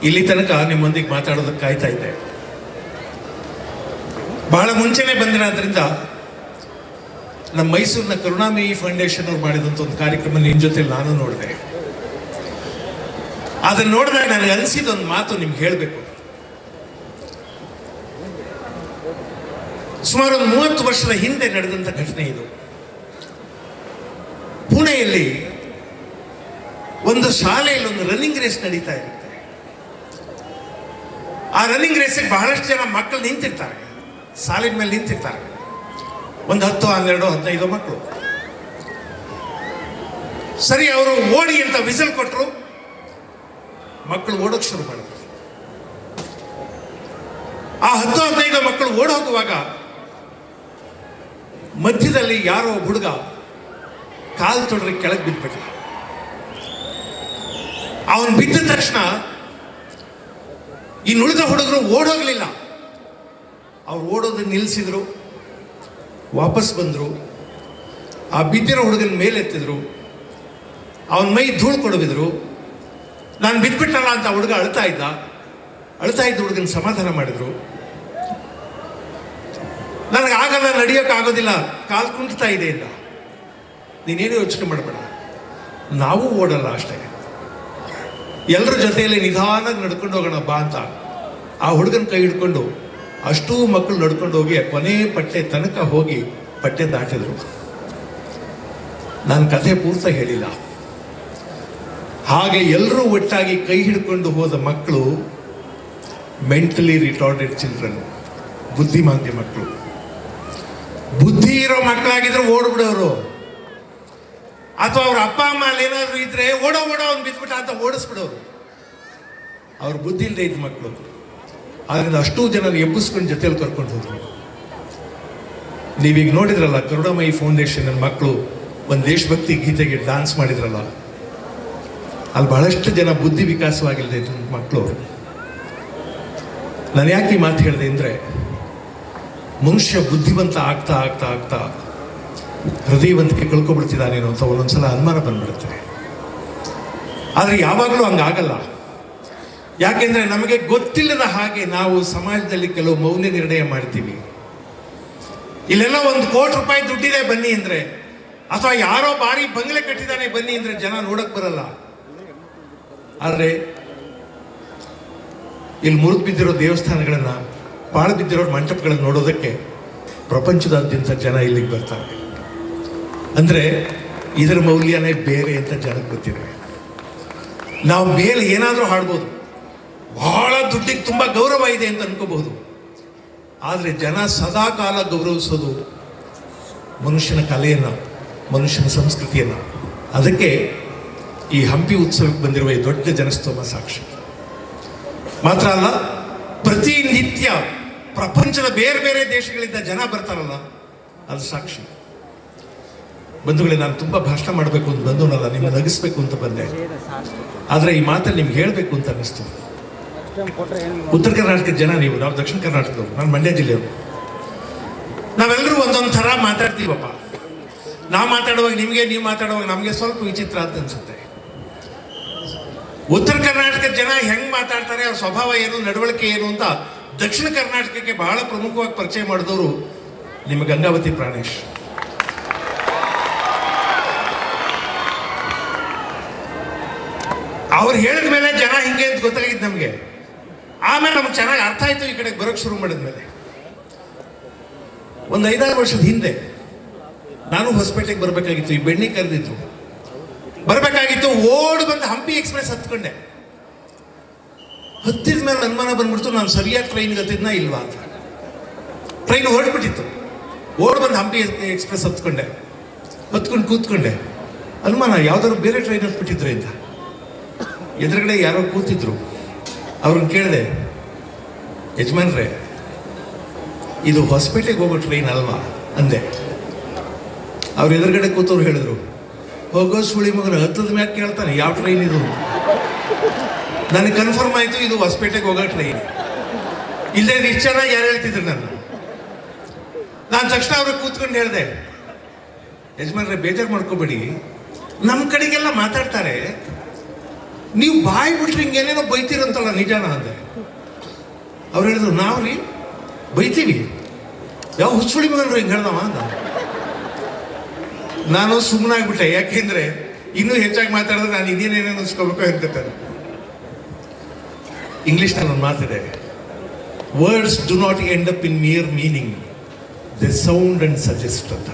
ಇಲ್ಲಿ ತನಕ ನಿಮ್ಮೊಂದಿಗೆ ಮಾತಾಡೋದಕ್ಕೆ ಕಾಯ್ತಾ ಇದ್ದೆ. ಬಹಳ ಮುಂಚೆನೆ ಬಂದಿರೋದ್ರಿಂದ ನಮ್ಮ ಮೈಸೂರಿನ ಕರುಣಾಮಯಿ ಫೌಂಡೇಶನ್ ಅವ್ರು ಮಾಡಿದಂಥ ಒಂದು ಕಾರ್ಯಕ್ರಮ ನಿಮ್ಮ ಜೊತೆ ನಾನು ನೋಡಿದೆ. ಅದನ್ನು ನೋಡಿದಾಗ ನನಗೆ ಅನಿಸಿದ ಒಂದು ಮಾತು ನಿಮ್ಗೆ ಹೇಳಬೇಕು. ಸುಮಾರು ಒಂದು 30 ವರ್ಷದ ಹಿಂದೆ ನಡೆದಂಥ ಘಟನೆ ಇದು. ಪುಣೆಯಲ್ಲಿ ಒಂದು ಶಾಲೆಯಲ್ಲಿ ಒಂದು ರನ್ನಿಂಗ್ ರೇಸ್ ನಡೀತಾ ಇರುತ್ತೆ. ಆ ರನ್ನಿಂಗ್ ರೇಸಿಗೆ ಬಹಳಷ್ಟು ಜನ ಮಕ್ಕಳು ನಿಂತಿರ್ತಾರೆ, ಸಾಲಿನ ಮೇಲೆ ನಿಂತಿರ್ತಾರೆ. ಒಂದು 10, 12, 15 ಮಕ್ಕಳು. ಸರಿ, ಅವರು ಓಡಿ ಅಂತ ವಿಸಲ್ ಕೊಟ್ಟರು. ಮಕ್ಕಳು ಓಡೋಕೆ ಶುರು ಮಾಡಿದ್ರು. ಆ 10, 15 ಮಕ್ಕಳು ಓಡ್ ಹೋಗುವಾಗ ಮಧ್ಯದಲ್ಲಿ ಯಾರೋ ಹುಡುಗ ಕಾಲು ತೊಡ್ರೆ ಕೆಳಗೆ ಬಿದ್ಬಿಟ್ಟ. ಅವನು ಬಿದ್ದ ತಕ್ಷಣ ಇನ್ನುಳಿದ ಹುಡುಗರು ಓಡೋಗ್ಲಿಲ್ಲ. ಅವ್ರು ಓಡೋದನ್ನ ನಿಲ್ಲಿಸಿದ್ರು, ವಾಪಸ್ ಬಂದರು. ಆ ಬಿದ್ದಿರೋ ಹುಡುಗನ ಮೇಲೆತ್ತಿದ್ರು, ಅವನ ಮೈ ಧೂಳು ಕೊಡವಿದ್ರು. ನಾನು ಬಿದ್ಬಿಟ್ಟಲ್ಲ ಅಂತ ಹುಡುಗ ಅಳ್ತಾ ಇದ್ದ ಹುಡುಗನ ಸಮಾಧಾನ ಮಾಡಿದ್ರು. ನನಗೆ ಆಗಲ್ಲ, ನಡೆಯೋಕ್ಕಾಗೋದಿಲ್ಲ, ಕಾಲು ಕುಂಟ್ತಾ ಇದೆ ಇಲ್ಲ. ನೀನೇನು ಯೋಚನೆ ಮಾಡಬೇಡ, ನಾವು ಓಡಲ್ಲ ಅಷ್ಟೇ, ಎಲ್ಲರ ಜೊತೆಯಲ್ಲಿ ನಿಧಾನಾಗಿ ನಡ್ಕೊಂಡು ಹೋಗೋಣ ಬಾ ಅಂತ ಆ ಹುಡುಗನ ಕೈ ಹಿಡ್ಕೊಂಡು ಅಷ್ಟೂ ಮಕ್ಕಳು ನಡ್ಕೊಂಡು ಹೋಗಿ ಕೊನೆ ಪಟ್ಟೆ ತನಕ ಹೋಗಿ ಪಟ್ಟೆ ದಾಟಿದ್ರು. ನಾನು ಕಥೆ ಪೂರ್ತ ಹೇಳಿಲ್ಲ. ಹಾಗೆ ಎಲ್ಲರೂ ಒಟ್ಟಾಗಿ ಕೈ ಹಿಡ್ಕೊಂಡು ಹೋದ ಮಕ್ಕಳು ಮೆಂಟಲಿ ರಿಟಾರ್ಡೆಡ್ ಚಿಲ್ಡ್ರನ್, ಬುದ್ಧಿಮಾಂದ್ಯ ಮಕ್ಕಳು. ಬುದ್ಧಿ ಇರೋ ಮಕ್ಕಳಾಗಿದ್ರೆ ಓಡ್ಬಿಡೋರು, ಅಥವಾ ಅವ್ರ ಅಪ್ಪ ಅಮ್ಮ ಅಲ್ಲಿ ಏನಾದ್ರು ಇದ್ರೆ ಓಡೋ ಅವ್ನು ಬಿದ್ಬಿಟ್ಟ ಅಂತ ಓಡಿಸ್ಬಿಡೋರು. ಅವ್ರ ಬುದ್ಧಿ ಇಲ್ಲದೆ ಇದ್ದ ಮಕ್ಕಳು. ಆದ್ರಿಂದ ಅಷ್ಟೂ ಜನ ಎಬ್ಬಿಸ್ಕೊಂಡು ಜೊತೆಯಲ್ಲಿ ಕರ್ಕೊಂಡು ಹೋದ್ರು. ನೀವೀಗ ನೋಡಿದ್ರಲ್ಲ, ಕರುಣಾಮಯಿ ಫೌಂಡೇಶನ್ ಮಕ್ಕಳು ಒಂದು ದೇಶಭಕ್ತಿ ಗೀತೆಗೆ ಡ್ಯಾನ್ಸ್ ಮಾಡಿದ್ರಲ್ಲ, ಅಲ್ಲಿ ಬಹಳಷ್ಟು ಜನ ಬುದ್ಧಿ ವಿಕಾಸವಾಗಿಲ್ಲದೆ ಇದ್ದ ಮಕ್ಕಳು. ನಾನು ಯಾಕೆ ಈ ಮಾತು ಹೇಳಿದೆ ಅಂದರೆ, ಮನುಷ್ಯ ಬುದ್ಧಿವಂತ ಆಗ್ತಾ ಆಗ್ತಾ ಆಗ್ತಾ ಹೃದಯವಂತಿಕೆ ಕಳ್ಕೊಬಿಡ್ತಿದ್ದಾನೇನೋ ಅಂತ ಒಂದೊಂದ್ಸಲ ಅನುಮಾನ ಬಂದ್ಬಿಡುತ್ತೆ. ಆದರೆ ಯಾವಾಗಲೂ ಹಂಗಾಗಲ್ಲ. ಯಾಕೆಂದ್ರೆ ನಮಗೆ ಗೊತ್ತಿಲ್ಲದ ಹಾಗೆ ನಾವು ಸಮಾಜದಲ್ಲಿ ಕೆಲವು ಮೌಲ್ಯ ನಿರ್ಣಯ ಮಾಡ್ತೀವಿ. ಇಲ್ಲೆಲ್ಲ 1 ಕೋಟಿ ರೂಪಾಯಿ ದುಡ್ಡಿದೆ ಬನ್ನಿ ಅಂದ್ರೆ, ಅಥವಾ ಯಾರೋ ಬಾರಿ ಬಂಗ್ಲೆ ಕಟ್ಟಿದ್ದಾನೆ ಬನ್ನಿ ಅಂದ್ರೆ ಜನ ನೋಡಕ್ ಬರಲ್ಲ. ಆದರೆ ಇಲ್ಲಿ ಮುರಿದು ಬಿದ್ದಿರೋ ದೇವಸ್ಥಾನಗಳನ್ನ, ಪಾಳು ಬಿದ್ದಿರೋ ಮಂಟಪಗಳನ್ನು ನೋಡೋದಕ್ಕೆ ಪ್ರಪಂಚದಾದ್ಯಂತ ಜನ ಇಲ್ಲಿಗೆ ಬರ್ತಾರೆ. ಅಂದ್ರೆ ಇದರ ಮೌಲ್ಯನೇ ಬೇರೆ ಅಂತ ಜನಕ್ಕೆ ಗೊತ್ತಿದೆ. ನಾವು ಮೇಲೆ ಏನಾದರೂ ಹಾಡ್ಬೋದು, ಬಹಳ ದುಡ್ಡಿಗೆ ತುಂಬಾ ಗೌರವ ಇದೆ ಅಂತ ಅನ್ಕೋಬಹುದು. ಆದರೆ ಜನ ಸದಾ ಕಾಲ ಗೌರವಿಸೋದು ಮನುಷ್ಯನ ಕಲೆಯನ್ನ, ಮನುಷ್ಯನ ಸಂಸ್ಕೃತಿಯನ್ನ. ಅದಕ್ಕೆ ಈ ಹಂಪಿ ಉತ್ಸವಕ್ಕೆ ಬಂದಿರುವ ಈ ದೊಡ್ಡ ಜನಸ್ತೋಮ ಸಾಕ್ಷಿ. ಮಾತ್ರ ಅಲ್ಲ, ಪ್ರತಿನಿತ್ಯ ಪ್ರಪಂಚದ ಬೇರೆ ಬೇರೆ ದೇಶಗಳಿಂದ ಜನ ಬರ್ತಾರಲ್ಲ, ಅದು ಸಾಕ್ಷಿ. ಬಂಧುಗಳೇ, ನಾನು ತುಂಬಾ ಭಾಷಣ ಮಾಡಬೇಕು ಅಂತ ಬಂದವನಲ್ಲ, ನಿಮ್ಮನ್ನು ನಗಿಸ್ಬೇಕು ಅಂತ ಬಂದೆ. ಆದರೆ ಈ ಮಾತಲ್ಲಿ ನಿಮ್ಗೆ ಹೇಳಬೇಕು ಅಂತ ಅನ್ನಿಸ್ತು. ಉತ್ತರ ಕರ್ನಾಟಕದ ಜನ ನೀವು, ನಾವು ದಕ್ಷಿಣ ಕರ್ನಾಟಕದವರು, ನಾನು ಮಂಡ್ಯ ಜಿಲ್ಲೆಯವರು. ನಾವೆಲ್ಲರೂ ಒಂದೊಂದು ಥರ ಮಾತಾಡ್ತೀವಪ್ಪ. ನಾವು ಮಾತಾಡುವಾಗ ನಿಮಗೆ, ನೀವು ಮಾತಾಡುವಾಗ ನಮಗೆ ಸ್ವಲ್ಪ ವಿಚಿತ್ರ ಅಂತ ಅನ್ಸುತ್ತೆ. ಉತ್ತರ ಕರ್ನಾಟಕದ ಜನ ಹೆಂಗ್ ಮಾತಾಡ್ತಾರೆ, ಅವ್ರ ಸ್ವಭಾವ ಏನು, ನಡವಳಿಕೆ ಏನು ಅಂತ ದಕ್ಷಿಣ ಕರ್ನಾಟಕಕ್ಕೆ ಬಹಳ ಪ್ರಮುಖವಾಗಿ ಪರಿಚಯ ಮಾಡಿದವರು ನಿಮ್ಮ ಗಂಗಾವತಿ ಪ್ರಾಣೇಶ್. ಅವ್ರು ಹೇಳಿದ ಮೇಲೆ ಜನ ಹಿಂಗೆ ಅಂತ ಗೊತ್ತಾಗಿದ್ದು ನಮಗೆ. ಆಮೇಲೆ ನಮ್ಗೆ ಚೆನ್ನಾಗಿ ಅರ್ಥ ಆಯ್ತು ಈ ಕಡೆ ಬರೋಕ್ಕೆ ಶುರು ಮಾಡಿದ್ಮೇಲೆ. ಒಂದು 5-6 ವರ್ಷದ ಹಿಂದೆ ನಾನು ಹೊಸಪೇಟೆಗೆ ಬರಬೇಕಾಗಿತ್ತು. ಈ ಬೆಣ್ಣೆ ಕರೆದಿದ್ರು, ಬರಬೇಕಾಗಿತ್ತು. ಓಡ್ ಬಂದು ಹಂಪಿ ಎಕ್ಸ್ಪ್ರೆಸ್ ಹತ್ಕೊಂಡೆ. ಹತ್ತಿದ ಮೇಲೆ ಅನುಮಾನ ಬಂದ್ಬಿಡ್ತು, ನಾನು ಸರಿಯಾಗಿ ಟ್ರೈನ್ಗೆ ಹತ್ತಿದ್ನಾ ಇಲ್ವಾ ಅಂತ. ಟ್ರೈನ್ ಹೊರಡ್ಬಿಟ್ಟಿತ್ತು. ಓಡ್ ಬಂದು ಹಂಪಿ ಎಕ್ಸ್ಪ್ರೆಸ್ ಹತ್ಕೊಂಡು ಕೂತ್ಕೊಂಡೆ. ಅನುಮಾನ, ಯಾವ್ದಾದ್ರು ಬೇರೆ ಟ್ರೈನ್ ಹತ್ಬಿಟ್ಟಿದ್ರೆ ಅಂತ. ಎದುರುಗಡೆ ಯಾರೋ ಕೂತಿದ್ರು. ಅವ್ರನ್ನ ಕೇಳಿದೆ, ಯಜಮಾನ್ರೆ ಇದು ಹೊಸಪೇಟೆಗೆ ಹೋಗೋ ಟ್ರೈನ್ ಅಲ್ವಾ ಅಂದೆ. ಅವ್ರ ಎದುರುಗಡೆ ಕೂತವ್ರು ಹೇಳಿದ್ರು, ಹೋಗೋ ಸುಳಿ ಮಗನ ಹತ್ತದ ಮ್ಯಾಕ್ ಕೇಳ್ತಾನೆ ಯಾವ ಟ್ರೈನ್ ಇದು. ನನಗೆ ಕನ್ಫರ್ಮ್ ಆಯ್ತು ಇದು ಹೊಸಪೇಟೆಗೆ ಹೋಗೋ ಟ್ರೈನ್. ಇಲ್ಲೇ ಇಷ್ಟು ಚೆನ್ನಾಗಿ ಯಾರು ಹೇಳ್ತಿದ್ರು ನಾನು ತಕ್ಷಣ ಅವ್ರಿಗೆ ಕೂತ್ಕೊಂಡು ಹೇಳಿದೆ, ಯಜಮಾನ್ರೆ ಬೇಜಾರು ಮಾಡ್ಕೋಬೇಡಿ, ನಮ್ಮ ಕಡೆಗೆಲ್ಲ ಮಾತಾಡ್ತಾರೆ, ನೀವು ಬಾಯಿ ಬಿಟ್ರೆ ಹಿಂಗೇನೇನೋ ಬೈತೀರಂತಲ್ಲ ನಿಜಾನ ಅಂದೆ. ಅವ್ರು ಹೇಳಿದ್ರು, ನಾವು ರೀ ಬೈತೀವಿ, ಯಾವ ಹುಚ್ಚುಳಿ ಮಗನ್ರು ಹಿಂಗೆ ಹೇಳ್ದವ ಅಂದ. ನಾನು ಸುಮ್ಮನಾಗ್ಬಿಟ್ಟೆ, ಯಾಕೆಂದ್ರೆ ಇನ್ನೂ ಹೆಚ್ಚಾಗಿ ಮಾತಾಡಿದ್ರೆ ನಾನು ಇನ್ನೇನೇನು ಅನ್ಸ್ಕೋಬೇಕು ಅನ್ಕೋತಾರೆ. ಇಂಗ್ಲಿಷ್ನಲ್ಲಿ ಒಂದು ಮಾತಿದೆ, words do not end up in mere meaning, they sound and suggest ಅಂತ.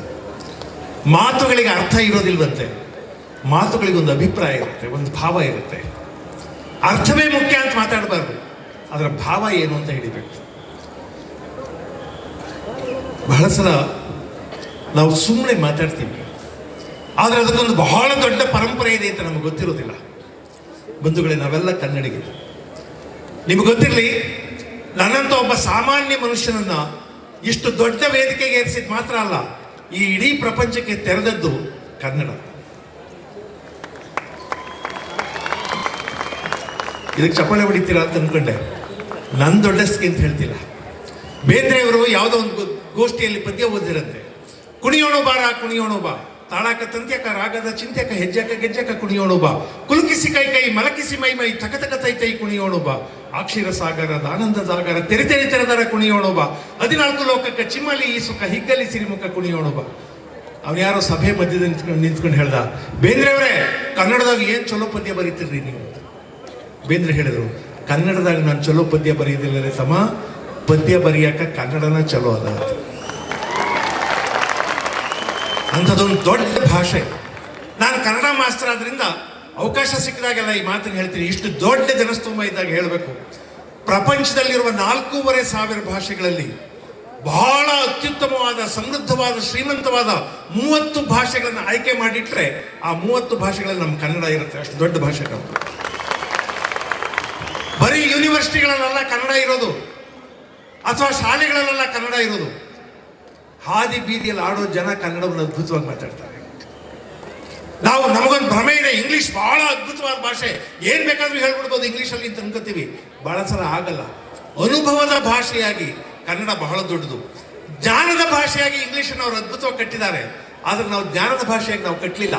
ಮಾತುಗಳಿಗೆ ಅರ್ಥ ಇರೋದಿಲ್ವಂತೆ, ಮಾತುಗಳಿಗೆ ಒಂದು ಅಭಿಪ್ರಾಯ ಇರುತ್ತೆ, ಒಂದು ಭಾವ ಇರುತ್ತೆ. ಅರ್ಥವೇ ಮುಖ್ಯ ಅಂತ ಮಾತಾಡಬಾರ್ದು, ಅದರ ಭಾವ ಏನು ಅಂತ ಹಿಡಿಬೇಕು. ಬಹಳ ಸಲ ನಾವು ಸುಮ್ಮನೆ ಮಾತಾಡ್ತೀವಿ, ಆದರೆ ಅದಕ್ಕೊಂದು ಬಹಳ ದೊಡ್ಡ ಪರಂಪರೆ ಇದೆ ಅಂತ ನಮಗೆ ಗೊತ್ತಿರೋದಿಲ್ಲ. ಬಂಧುಗಳೇ, ನಾವೆಲ್ಲ ಕನ್ನಡಿಗರು. ನಿಮಗೆ ಗೊತ್ತಿರಲಿ, ನನ್ನಂತ ಒಬ್ಬ ಸಾಮಾನ್ಯ ಮನುಷ್ಯನನ್ನ ಇಷ್ಟು ದೊಡ್ಡ ವೇದಿಕೆಗೆ ಏರಿಸಿದ ಮಾತ್ರ ಅಲ್ಲ, ಈ ಇಡೀ ಪ್ರಪಂಚಕ್ಕೆ ತೆರೆದದ್ದು ಕನ್ನಡ. ಇದಕ್ಕೆ ಚಪ್ಪಾಳೆ ಹೊಡಿತೀರಾ ಅಂತ ಅನ್ಕೊಂಡೆ. ನನ್ನ ದೊಡ್ಡಸ್ಗೆ ಅಂತ ಹೇಳ್ತಿಲ್ಲ. ಬೇಂದ್ರೆಯವರು ಯಾವುದೋ ಒಂದು ಗೋಷ್ಠಿಯಲ್ಲಿ ಪದ್ಯ ಓದಿರಂತೆ, ಕುಣಿಯೋಣ ಬಾರ ಕುಣಿಯೋಣ ಬಾ, ತಾಳಾಕ ತಂತ್ಯಕ ರಾಗದ ಚಿಂತ್ಯಕ ಹೆಜ್ಜಕ ಗೆಜ್ಜಕ ಕುಣಿಯೋಣ ಬಾ, ಕುಲುಕಿಸಿ ಕೈ ಕೈ ಮಲಕಿಸಿ ಮೈ ಮೈ ತಕತಕ ತೈ ತೈ ಕುಣಿಯೋಣ ಬಾ, ಆಕ್ಷೀರ ಸಾಗರದ ಆನಂದ ಸಾಗರ ತೆರೆ ತೆರೆ ತೆರೆದರ ಕುಣಿಯೋಣ ಬಾ, 14 ಲೋಕಕ್ಕೆ ಚಿಮ್ಮಲಿ ಈ ಸುಖ ಹಿಗ್ಗಲಿ ಸಿರಿಮುಖ ಕುಣಿಯೋಣ ಬಾ. ಅವ್ನು ಯಾರೋ ಸಭೆ ಮಧ್ಯದಲ್ಲಿ ನಿಂತ್ಕೊಂಡು ಹೇಳ್ದ, ಬೇಂದ್ರೆಯವರೇ ಕನ್ನಡದಾಗ ಏನು ಚಲೋ ಪದ್ಯ ಬರೀತಿರ್ರಿ ನೀವು. ಬೇಂದ್ರೆ ಹೇಳಿದ್ರು, ಕನ್ನಡದಾಗ ನಾನು ಚಲೋ ಪದ್ಯ ಬರೆಯೋದಿಲ್ಲ ತಮ್ಮ, ಪದ್ಯ ಬರೆಯಾಕ ಕನ್ನಡನ ಚಲೋ ಅದ. ಅಂಥದ್ದೊಂದು ದೊಡ್ಡ ಭಾಷೆ. ನಾನು ಕನ್ನಡ ಮಾಸ್ತರ್ ಆದ್ರಿಂದ ಅವಕಾಶ ಸಿಕ್ಕಿದಾಗೆಲ್ಲ ಈ ಮಾತನ್ನು ಹೇಳ್ತೀನಿ. ಇಷ್ಟು ದೊಡ್ಡ ಜನಸ್ತೋಮ ಇದ್ದಾಗ ಹೇಳಬೇಕು, ಪ್ರಪಂಚದಲ್ಲಿರುವ 4,500 ಭಾಷೆಗಳಲ್ಲಿ ಬಹಳ ಅತ್ಯುತ್ತಮವಾದ, ಸಮೃದ್ಧವಾದ, ಶ್ರೀಮಂತವಾದ 30 ಭಾಷೆಗಳನ್ನು ಆಯ್ಕೆ ಮಾಡಿಟ್ರೆ ಆ 30 ಭಾಷೆಗಳಲ್ಲಿ ನಮ್ಮ ಕನ್ನಡ ಇರುತ್ತೆ. ಅಷ್ಟು ದೊಡ್ಡ ಭಾಷೆಗಳು. ಬರೀ ಯೂನಿವರ್ಸಿಟಿಗಳಲ್ಲೆಲ್ಲ ಕನ್ನಡ ಇರೋದು, ಅಥವಾ ಶಾಲೆಗಳಲ್ಲೆಲ್ಲ ಕನ್ನಡ ಇರೋದು. ಹಾದಿ ಬೀದಿಯಲ್ಲಿ ಆಡೋ ಜನ ಕನ್ನಡವನ್ನು ಅದ್ಭುತವಾಗಿ ಮಾತಾಡ್ತಾರೆ. ನಮಗೊಂದು ಭ್ರಮೆ ಇದೆ, ಇಂಗ್ಲಿಷ್ ಬಹಳ ಅದ್ಭುತವಾದ ಭಾಷೆ, ಏನ್ ಬೇಕಾದ್ರೂ ಹೇಳ್ಬಿಡ್ಬೋದು ಇಂಗ್ಲಿಷಲ್ಲಿ ಅಂತ ಅನ್ಕೋತೀವಿ. ಬಹಳ ಸಲ ಆಗಲ್ಲ. ಅನುಭವದ ಭಾಷೆಯಾಗಿ ಕನ್ನಡ ಬಹಳ ದೊಡ್ಡದು. ಜ್ಞಾನದ ಭಾಷೆಯಾಗಿ ಇಂಗ್ಲಿಷನ್ನು ಅವರು ಅದ್ಭುತವಾಗಿ ಕಟ್ಟಿದ್ದಾರೆ. ಆದ್ರೆ ನಾವು ಜ್ಞಾನದ ಭಾಷೆಯಾಗಿ ನಾವು ಕಟ್ಟಲಿಲ್ಲ.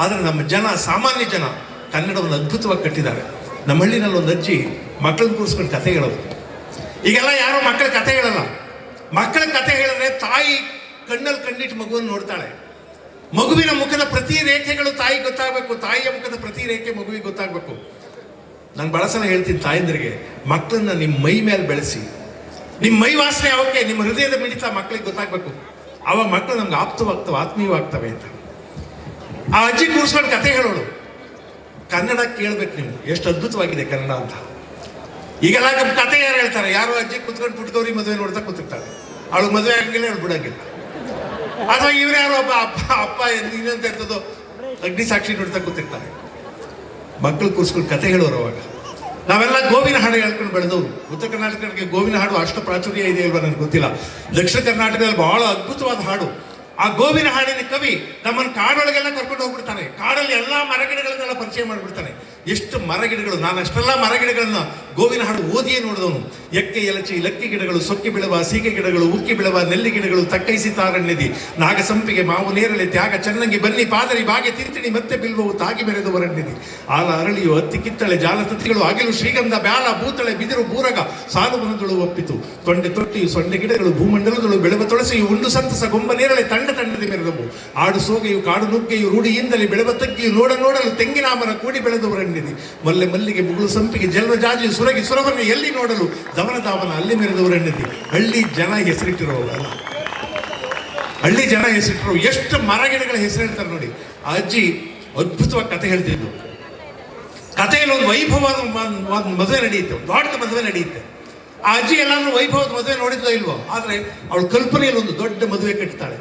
ಆದ್ರೆ ನಮ್ಮ ಜನ, ಸಾಮಾನ್ಯ ಜನ ಕನ್ನಡವನ್ನು ಅದ್ಭುತವಾಗಿ ಕಟ್ಟಿದ್ದಾರೆ. ನಮ್ಮ ಹಳ್ಳಿನಲ್ಲಿ ಒಂದು ಅಜ್ಜಿ ಮಕ್ಕಳನ್ನ ಕೂರಿಸ್ಕೊಂಡು ಕತೆ ಹೇಳೋದು. ಈಗೆಲ್ಲ ಯಾರು ಮಕ್ಕಳ ಕತೆ ಹೇಳಲ್ಲ. ಮಕ್ಕಳ ಕತೆ ಹೇಳಿದ್ರೆ ತಾಯಿ ಕಣ್ಣಲ್ಲಿ ಕಣ್ಣಿಟ್ಟು ಮಗುವನ್ನು ನೋಡ್ತಾಳೆ. ಮಗುವಿನ ಮುಖದ ಪ್ರತಿ ರೇಖೆಗಳು ತಾಯಿಗೆ ಗೊತ್ತಾಗಬೇಕು, ತಾಯಿಯ ಮುಖದ ಪ್ರತಿ ರೇಖೆ ಮಗುವಿಗೆ ಗೊತ್ತಾಗಬೇಕು. ನಾನು ಬಹಳ ಸಲ ಹೇಳ್ತೀನಿ ತಾಯಂದ್ರಿಗೆ, ಮಕ್ಕಳನ್ನ ನಿಮ್ಮ ಮೈ ಮೇಲೆ ಬೆಳೆಸಿ, ನಿಮ್ಮ ಮೈ ವಾಸನೆ ಅವಕ್ಕೆ ನಿಮ್ಮ ಹೃದಯದ ಮಿಡಿತ ಮಕ್ಕಳಿಗೆ ಗೊತ್ತಾಗಬೇಕು. ಆವಾಗ ಮಕ್ಕಳು ನಮ್ಗೆ ಆಪ್ತವಾಗ್ತವೆ, ಆತ್ಮೀಯವಾಗ್ತವೆ ಅಂತ. ಆ ಅಜ್ಜಿ ಕೂರಿಸ್ಕೊಂಡು ಕತೆ ಹೇಳೋಳು. ಕನ್ನಡ ಕೇಳ್ಬೇಕು ನೀವು, ಎಷ್ಟು ಅದ್ಭುತವಾಗಿದೆ ಕನ್ನಡ ಅಂತ. ಈಗೆಲ್ಲ ನಮ್ಮ ಕತೆ ಯಾರು ಹೇಳ್ತಾರೆ? ಯಾರೋ ಅಜ್ಜಿ ಕುತ್ಕೊಂಡು ಪುಟ್ಕೌರಿ ಮದುವೆ ನೋಡ್ತಾ ಕೂತಿರ್ತಾರೆ. ಅವಳು ಮದುವೆ ಆಗಿಲ್ಲ, ಅವಳು ಬಿಡಂಗಿಲ್ಲ. ಅಥವಾ ಇವ್ರು ಯಾರೋ ಒಬ್ಬ ಅಪ್ಪ ಇನ್ನೊಂತ ಇರ್ತದೋ ಅಗ್ನಿ ಸಾಕ್ಷಿ ನೋಡ್ತಾ ಕೂತಿರ್ತಾರೆ. ಮಕ್ಕಳು ಕೂರಿಸ್ಕೊಂಡು ಕತೆ ಹೇಳೋರು. ಅವಾಗ ನಾವೆಲ್ಲ ಗೋವಿನ ಹಾಡು ಹೇಳ್ಕೊಂಡು ಬೆಳೆದವರು. ಉತ್ತರ ಕರ್ನಾಟಕಕ್ಕೆ ಗೋವಿನ ಹಾಡು ಅಷ್ಟು ಪ್ರಾಚುರ್ಯ ಇದೆ ಇಲ್ವಾ ನನಗೆ ಗೊತ್ತಿಲ್ಲ. ದಕ್ಷಿಣ ಕರ್ನಾಟಕದಲ್ಲಿ ಬಹಳ ಅದ್ಭುತವಾದ ಹಾಡು. ಆ ಗೋವಿನ ಹಾಡಿನ ಕವಿ ನಮ್ಮನ್ನು ಕಾಡೊಳಗೆಲ್ಲ ಕರ್ಕೊಂಡು ಹೋಗ್ಬಿಡ್ತಾನೆ. ಕಾಡಲ್ಲಿ ಎಲ್ಲಾ ಮರಗಿಡಗಳನ್ನೆಲ್ಲ ಪರಿಚಯ ಮಾಡಿಬಿಡ್ತಾನೆ. ಎಷ್ಟು ಮರಗಿಡಗಳು! ನಾನು ಅಷ್ಟೆಲ್ಲ ಮರಗಿಡಗಳನ್ನ ಗೋವಿನ ಹಾಡು ಓದಿಯೇ ನೋಡಿದವನು. ಎಕ್ಕೆ ಎಲಚಿ ಲಕ್ಕಿ ಗಿಡಗಳು, ಸೊಕ್ಕಿ ಬಿಳವ ಸೀಗೆ ಗಿಡಗಳು, ಉಕ್ಕಿ ಬಿಳವ ನೆಲ್ಲಿ ಗಿಡಗಳು, ತಕ್ಕೈಸಿ ತಾರಣ್ಯದಿ, ನಾಗಸಂಪಿಗೆ ಮಾವು ನೇರಳೆ ತ್ಯಾಗ ಚನ್ನಂಗಿ ಬನ್ನಿ ಪಾದರಿ ಬಾಗೆ ತಿಂತಿಣಿ ಮತ್ತೆ ಬಿಲ್ವವು ತಾಗಿ ಮೆರೆದು ವರಣ್ಯದಿ, ಆಲ ಅರಳಿಯು ಹತ್ತಿ ಕಿತ್ತಳೆ ಜಾಲತತ್ತಿಗಳು ಆಗಿಲು ಶ್ರೀಗಂಧ ಬ್ಯಾಲ ಬೂತಳೆ ಬಿದಿರು ಬೂರಗ ಸಾಲುವನದಳು ಒಪ್ಪಿತು, ತೊಂಡೆ ತೊಟ್ಟಿಯು ಸೊಂಡೆ ಗಿಡಗಳು ಭೂಮಂಡಲದಳು ಬೆಳವ ತೊಳಸೆಯು ಉಂಡು ಸಂತಸ ಗೊಂಬ ನೇರಳೆ ತಂಡ ತಂಡದಿ ಮೆರೆದವು, ಆಡು ಸೋಗೆಯು ಕಾಡು ನುಗ್ಗೆಯು ರೂಢಿಯಿಂದಲೇ ಬೆಳವ ತಗ್ಗಿಯು ನೋಡಲು ತೆಂಗಿನ ಮರ ಕೂಡಿ ಬೆಳೆದವರಣ್ಯದಿ, ಮಲ್ಲೆ ಮಲ್ಲಿಗೆ ಮುಗುಳು ಸಂಪಿಗೆ ಜಲ್ವ ಜಾಜಿಯು ಸುರಗಿ ಸುರವನ್ನ ಎಲ್ಲಿ ನೋಡಲು ದವನ ದಾವನ ಅಲ್ಲಿ ಮೆರೆದವರಣ್ಯದಿ. ಹಳ್ಳಿ ಜನ ಹೆಸರಿಟ್ಟಿರೋಲ್ಲ, ಹಳ್ಳಿ ಜನ ಹೆಸರಿಟ್ಟಿರೋ ಎಷ್ಟು ಮರಗಿಡಗಳ ಹೆಸರು ಹೇಳ್ತಾರೆ ನೋಡಿ. ಆ ಅಜ್ಜಿ ಅದ್ಭುತವಾಗಿ ಕತೆ ಹೇಳ್ತಿದ್ದು. ಕಥೆಯಲ್ಲಿ ಒಂದು ವೈಭವದ ಮದುವೆ ನಡೆಯುತ್ತೆ, ದೊಡ್ಡ ಮದುವೆ ನಡೆಯುತ್ತೆ. ಆ ಅಜ್ಜಿ ಎಲ್ಲಾದ್ರೂ ವೈಭವದ ಮದುವೆ ನೋಡಿದ್ಲೋ ಇಲ್ವೋ, ಆದ್ರೆ ಅವಳ ಕಲ್ಪನೆಯಲ್ಲಿ ಒಂದು ದೊಡ್ಡ ಮದುವೆ ಕಟ್ತಾಳೆ.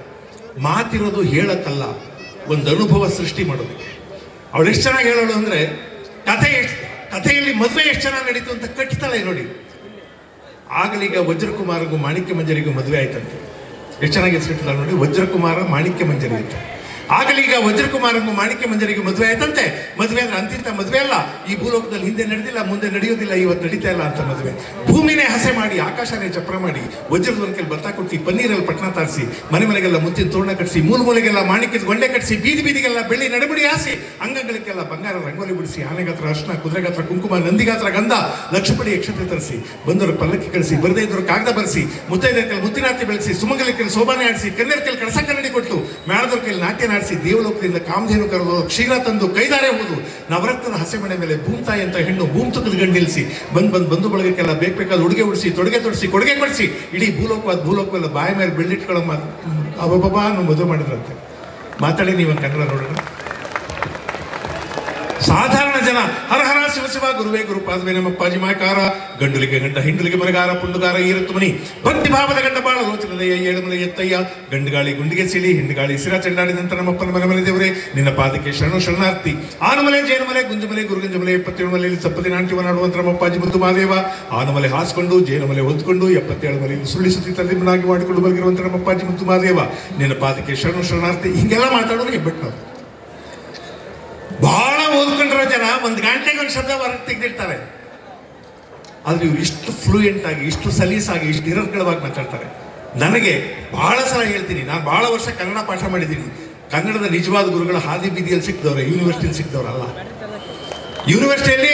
ಮಾತಿರೋದು ಹೇಳಕ್ಕಲ್ಲ, ಒಂದು ಅನುಭವ ಸೃಷ್ಟಿ ಮಾಡೋದಕ್ಕೆ. ಅವಳು ಎಷ್ಟು ಚೆನ್ನಾಗಿ ಹೇಳೋಳು ಅಂದ್ರೆ, ಕಥೆಯಲ್ಲಿ ಮದುವೆ ಎಷ್ಟು ಚೆನ್ನಾಗಿ ನಡೀತು ಅಂತ ಕಟ್ತಾಳೆ ನೋಡಿ. ಆಗಲೀಗ ವಜ್ರಕುಮಾರಗೂ ಮಾಣಿಕ್ಯ ಮಂಜರಿಗೂ ಮದುವೆ ಆಯ್ತಂತೆ. ಎಷ್ಟು ಚೆನ್ನಾಗಿ ಹೆಸರಿಟ್ಟಿಲ್ಲ ನೋಡಿ, ವಜ್ರಕುಮಾರ ಮಾಣಿಕ್ಯ ಮಂಜರಿ ಅಂತ. ಆಗಲೀಗ ವಜ್ರಕುಮಾರಂಗೂ ಮಾಣಿಕ್ಯ ಮಂಜರಿಗೆ ಮದುವೆ ಆಯ್ತಂತೆ. ಮದುವೆ ಅಂದ್ರೆ ಅಂತಿಂತ ಮದುವೆ ಅಲ್ಲ, ಈ ಭೂಲೋಕದಲ್ಲಿ ಹಿಂದೆ ನಡೆದಿಲ್ಲ, ಮುಂದೆ ನಡೆಯೋದಿಲ್ಲ, ಇವತ್ತು ನಡೀತಾ ಇಲ್ಲ ಅಂತ ಮದುವೆ. ಭೂಮಿನೇ ಹಸೆ ಮಾಡಿ, ಆಕಾಶನೇ ಚಪ್ರ ಮಾಡಿ, ವಜ್ರದ ಒಂದ್ಕೆಲ್ ಭತ್ತ ಕೊಟ್ಟು, ಪನ್ನೀರಲ್ಲಿ ಪಟ್ಟಣ ತಾರಿಸಿ, ಮನೆ ಮನೆಗೆಲ್ಲ ಮುತ್ತಿನ ತೋರಣ ಕಟ್ಟಿಸಿ, ಮೂಲೆಗೆಲ್ಲ ಮಾಣಿಕ್ಯದ ಗೊಂಡೆ ಕಟ್ಟಿಸಿ, ಬೀದಿ ಬೀದಿಗೆಲ್ಲ ಬೆಳ್ಳಿ ನಡಬಡಿ ಹಾಸಿ, ಅಂಗಗಳಿಗೆಲ್ಲ ಬಂಗಾರ ರಂಗೋಲಿ ಬಿಡಿಸಿ, ಆನೆಗಾತ್ರ ಅರ್ಶನ, ಕುದುರೆಗಾತ್ರ ಕುಂಕುಮ, ನಂದಿಗಾತ್ರ ಗಂಧ, ಲಕ್ಷಪಡಿ ಯಕ್ಷತೆ ತರಿಸಿ, ಬಂದವರು ಪಲ್ಲಕ್ಕಿ ಕಳಿಸಿ, ಬರದೇ ಇದ್ದವರು ಕಾಗದ ಬರೆಸಿ, ಮುತ್ತೈದರ ಮುತ್ತಿನಾರ್ತಿ ಬೆಳೆಸಿ, ಸುಮಂಗಲಿಕಲ್ ಶೋಭಾನೆ ಆಡಿಸಿ, ಕನ್ಯರ ಕೈಲಿ ಕಳಸ ಕನ್ನಡಿ ಕೊಟ್ಟು, ಮೇಳದವ್ರ ಕೈಲಿ ನಾಟ್ಯ ನಾಡಿಸಿ, ದೇವಲೋಕದಿಂದ ಕಾಮಧೇನು ಕರೆದು ಕ್ಷೀರ ತಂದು ಕೈದಾರೆ ಹೋದು, ನವರತ್ನದ ಹಸೆಮಣೆ ಮೇಲೆ ಭೂಮ್ತಾಯಿ ಅಂತ ಹೆಣ್ಣು ಭೂಮ್ ತುಕದ ಗಂಡು ನಿಲ್ಲಿಸಿ, ಬಂದು ಬಳಗಕ್ಕೆಲ್ಲ ಬೇಕಾದ ಉಡುಗೆ ಉಡಿಸಿ, ತೊಡುಗೆ ತೊಡಿಸಿ, ಕೊಡುಗೆ ಕೊಡಿಸಿ, ಇಡೀ ಭೂಲೋಕವೆಲ್ಲ ಬಾಯ ಮೇಲೆ ಬೆಳ್ಳಿಟ್ಕೊಳ್ಳೋ ಅಬ್ಬಬ್ಬಾ ಅನ್ನೋ ಮದುವೆ ಮಾಡಿದ್ರಂತೆ. ಮಾತಾಡಿ ನೀವು ಕನ್ನಡ ನೋಡೋಣ. ಸಾಧಾರಣ ಜನ ಹರ ಹರ ಶಿವ ಶಿವ ಗುರುವೇ ಗುರು ಪಾದವೇ ನಮ್ಮಪ್ಪಾಜಿ ಮಾಕಾರ, ಗಂಡುಲಿಗೆ ಗಂಡ ಹಿಂಡುಲಿಗೆ ಮರಗಾರ ಪುಂಡುಗಾರ ಈರತ್ತು ಮನಿ, ಭಕ್ತಿ ಭಾವದ ಗಂಡ ಬಾಳ ಲೋಚನದಯ್ಯ ಏಳುಮಲೆ ಎತ್ತಯ್ಯ, ಗಂಡುಗಾಳಿ ಗುಂಡಿಗೆ ಸಿಳಿ ಹಿಂಡುಗಾಳಿ ಸಿರ ಚೆಂಡಾಡಿದಂತ ನಮ್ಮಪ್ಪನ ಮನೆ ಮನೆ ದೇವರೇ ನಿನ್ನ ಪಾದಕ್ಕೆ ಶರಣಾರ್ಥಿ. ಆನುಮಲೆ ಜೇನುಮಲೆ ಗುಂಜುಮಲೆ ಗುರುಗಂಜಮಲೆ 77 ಮಲೆಯಲ್ಲಿ ಸಪ್ಪದಿ ನಾಟ್ಯವ ನಾಡುವಂತ ನಮ್ಮಪ್ಪಾಜಿ ಮುದ್ದು ಮಾದೇವ, ಆನುಮಲೆ ಹಾಸ್ಕೊಂಡು ಜೇನುಮಲೆ ಹೊದ್ಕೊಂಡು 77 ಮಲೆಯಲ್ಲಿ ಸುಳ್ಳಿ ಸುತ್ತಿ ತಂದಿಮನಾಗಿ ಮಾಡಿಕೊಂಡು ಬಲಗಿರುವಂತ ನಮ್ಮಪ್ಪಾಜಿ ಮುದ್ದು ಮಾದೇವ ನಿನ್ನ ಪಾದಕ್ಕೆ ಶರಣಾರ್ಥಿ. ಹಿಂಗೆಲ್ಲ ಮಾತಾಡೋರಿಗೆ ಬಿಟ್ಟು ಬಹಳ ಓದ್ಕೊಂಡಿರೋ ಜನ ಒಂದು ಗಂಟೆಗೆ ಒಂದು ಶಬ್ದ ಹೊರಗೆ ತೆಗೆದಿರ್ತಾರೆ. ಆದ್ರೆ ಇವ್ರು ಇಷ್ಟು ಫ್ಲೂಯೆಂಟ್ ಆಗಿ, ಇಷ್ಟು ಸಲೀಸಾಗಿ, ಇಷ್ಟು ನಿರರ್ಗಳವಾಗಿ ಮಾತಾಡ್ತಾರೆ. ನನಗೆ ಬಹಳ ಸಲ ಹೇಳ್ತೀನಿ, ನಾನು ಬಹಳ ವರ್ಷ ಕನ್ನಡ ಪಾಠ ಮಾಡಿದ್ದೀನಿ. ಕನ್ನಡದ ನಿಜವಾದ ಗುರುಗಳ ಹಾದಿ ಬೀದಿಯಲ್ಲಿ ಸಿಕ್ಕಿದವ್ರೆ, ಯೂನಿವರ್ಸಿಟಿಯಲ್ಲಿ ಸಿಕ್ಕಿದವ್ರಲ್ಲ. ಯೂನಿವರ್ಸಿಟಿಯಲ್ಲಿ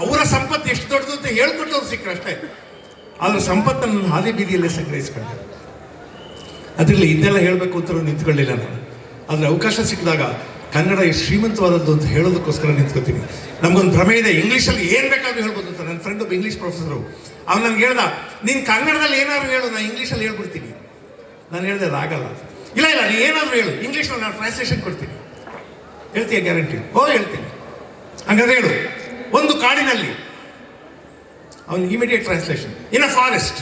ಅವರ ಸಂಪತ್ತು ಎಷ್ಟು ದೊಡ್ಡದು ಅಂತ ಹೇಳ್ಕೊಟ್ಟವ್ರು ಸಿಕ್ಕರು ಅಷ್ಟೇ. ಆದ್ರೆ ಸಂಪತ್ತನ್ನು ಹಾದಿ ಬೀದಿಯಲ್ಲೇ ಸಂಗ್ರಹಿಸ್ಕೊಂಡೆ. ಅದರಲ್ಲಿ ಇದೆಲ್ಲ ಹೇಳಬೇಕು ಅಂತ ನಿಂತ್ಕೊಳ್ಳಿಲ್ಲ ನಾನು. ಆದ್ರೆ ಅವಕಾಶ ಸಿಕ್ಕಿದಾಗ ಕನ್ನಡ ಎಷ್ಟು ಶ್ರೀಮಂತವಾದದ್ದು ಅಂತ ಹೇಳೋದಕ್ಕೋಸ್ಕರ ನಿಂತ್ಕೋತೀನಿ. ನಮ್ಗೊಂದು ಭ್ರಮೆ ಇದೆ, ಇಂಗ್ಲೀಷಲ್ಲಿ ಏನು ಬೇಕಾದ್ರೂ ಹೇಳ್ಬೋದು ಅಂತ. ನನ್ನ ಫ್ರೆಂಡ್ ಒಬ್ಬ ಇಂಗ್ಲೀಷ್ ಪ್ರೊಫೆಸರು, ಅವ್ನು ನನಗೆ ಹೇಳ್ದ, ನೀನು ಕನ್ನಡದಲ್ಲಿ ಏನಾದ್ರು ಹೇಳು, ನಾನು ಇಂಗ್ಲೀಷಲ್ಲಿ ಹೇಳ್ಬಿಡ್ತೀನಿ. ನಾನು ಹೇಳಿದೆ ಅದಾಗಲ್ಲ. ಇಲ್ಲ ನೀ ಏನಾದರೂ ಹೇಳು, ಇಂಗ್ಲೀಷಲ್ಲಿ ನಾನು ಟ್ರಾನ್ಸ್ಲೇಷನ್ ಕೊಡ್ತೀನಿ. ಹೇಳ್ತೀಯ ಗ್ಯಾರಂಟಿ? ಹೇಳ್ತೀನಿ. ಹಂಗಾದ್ರೆ ಹೇಳು. ಒಂದು ಕಾಡಿನಲ್ಲಿ, ಅವನು immediate translation. In a forest,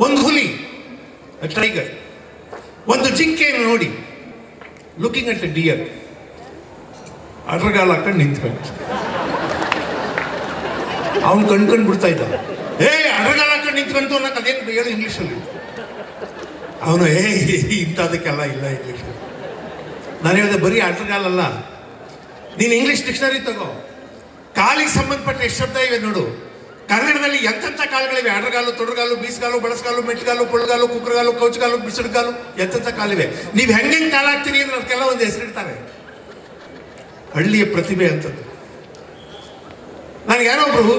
ಒಂದು ಹುಲಿ, ಟೈಗರ್, ಒಂದು ಜಿಂಕೆಯನ್ನು ನೋಡಿ, ಲುಕಿಂಗ್ ಅಟ್ ಎ ಡಿಯರ್, ಅಡ್ರಗಾಲ ಹಾಕೊಂಡು ನಿಂತ್ಕೊಂಡು ಅವನು ಕಣ್ಕೊಂಡು ಬಿಡ್ತಾ ಇದ್ದ. ಅಡ್ರಗಾಲ ಹಾಕೊಂಡು ನಿಂತ್ಕೊಂತು ಅನ್ನೋಕೆ ಅದೇನು ಹೇಳು ಇಂಗ್ಲೀಷಲ್ಲಿ. ಅವನು ಇಂಥದಕ್ಕೆಲ್ಲ ಇಲ್ಲ ಇಂಗ್ಲೀಷಲ್ಲಿ. ನಾನು ಹೇಳಿದೆ ಬರೀ ಅಡ್ರಗಾಲಲ್ಲ, ನೀನು ಇಂಗ್ಲೀಷ್ ಡಿಕ್ಷನರಿ ತಗೋ, ಕಾಲಿಗೆ ಸಂಬಂಧಪಟ್ಟ ಎಷ್ಟು ಶಬ್ದ ಇವೆ ನೋಡು. ಕನ್ನಡದಲ್ಲಿ ಎಂತೆಂಥ ಕಾಲುಗಳಿವೆ. ಅಡ್ರಗಾಲು, ತೊಡಗಾಲು, ಬೀಸ್ಗಾಲು, ಬಳಸ್ಗಾಲು, ಮೆಟ್ಗಾಲು, ಪೊಳ್ಗಾಲು, ಕುಕ್ರಗಾಲು, ಕೌಚಗಾಲು, ಬಿಸಿಡ್ಗಾಲು, ಎಂತೆಂಥ ಕಾಲಿವೆ. ನೀವು ಹೆಂಗೆ ಕಾಲಾಗ್ತೀರಿ ಅಂದ್ರೆ ಅದಕ್ಕೆಲ್ಲ ಒಂದು ಹೆಸರಿಡ್ತಾರೆ. ಹಳ್ಳಿಯ ಪ್ರತಿಭೆ ಅಂತದ್ದು. ನನಗೆ ಯಾರೋ ಒಬ್ರು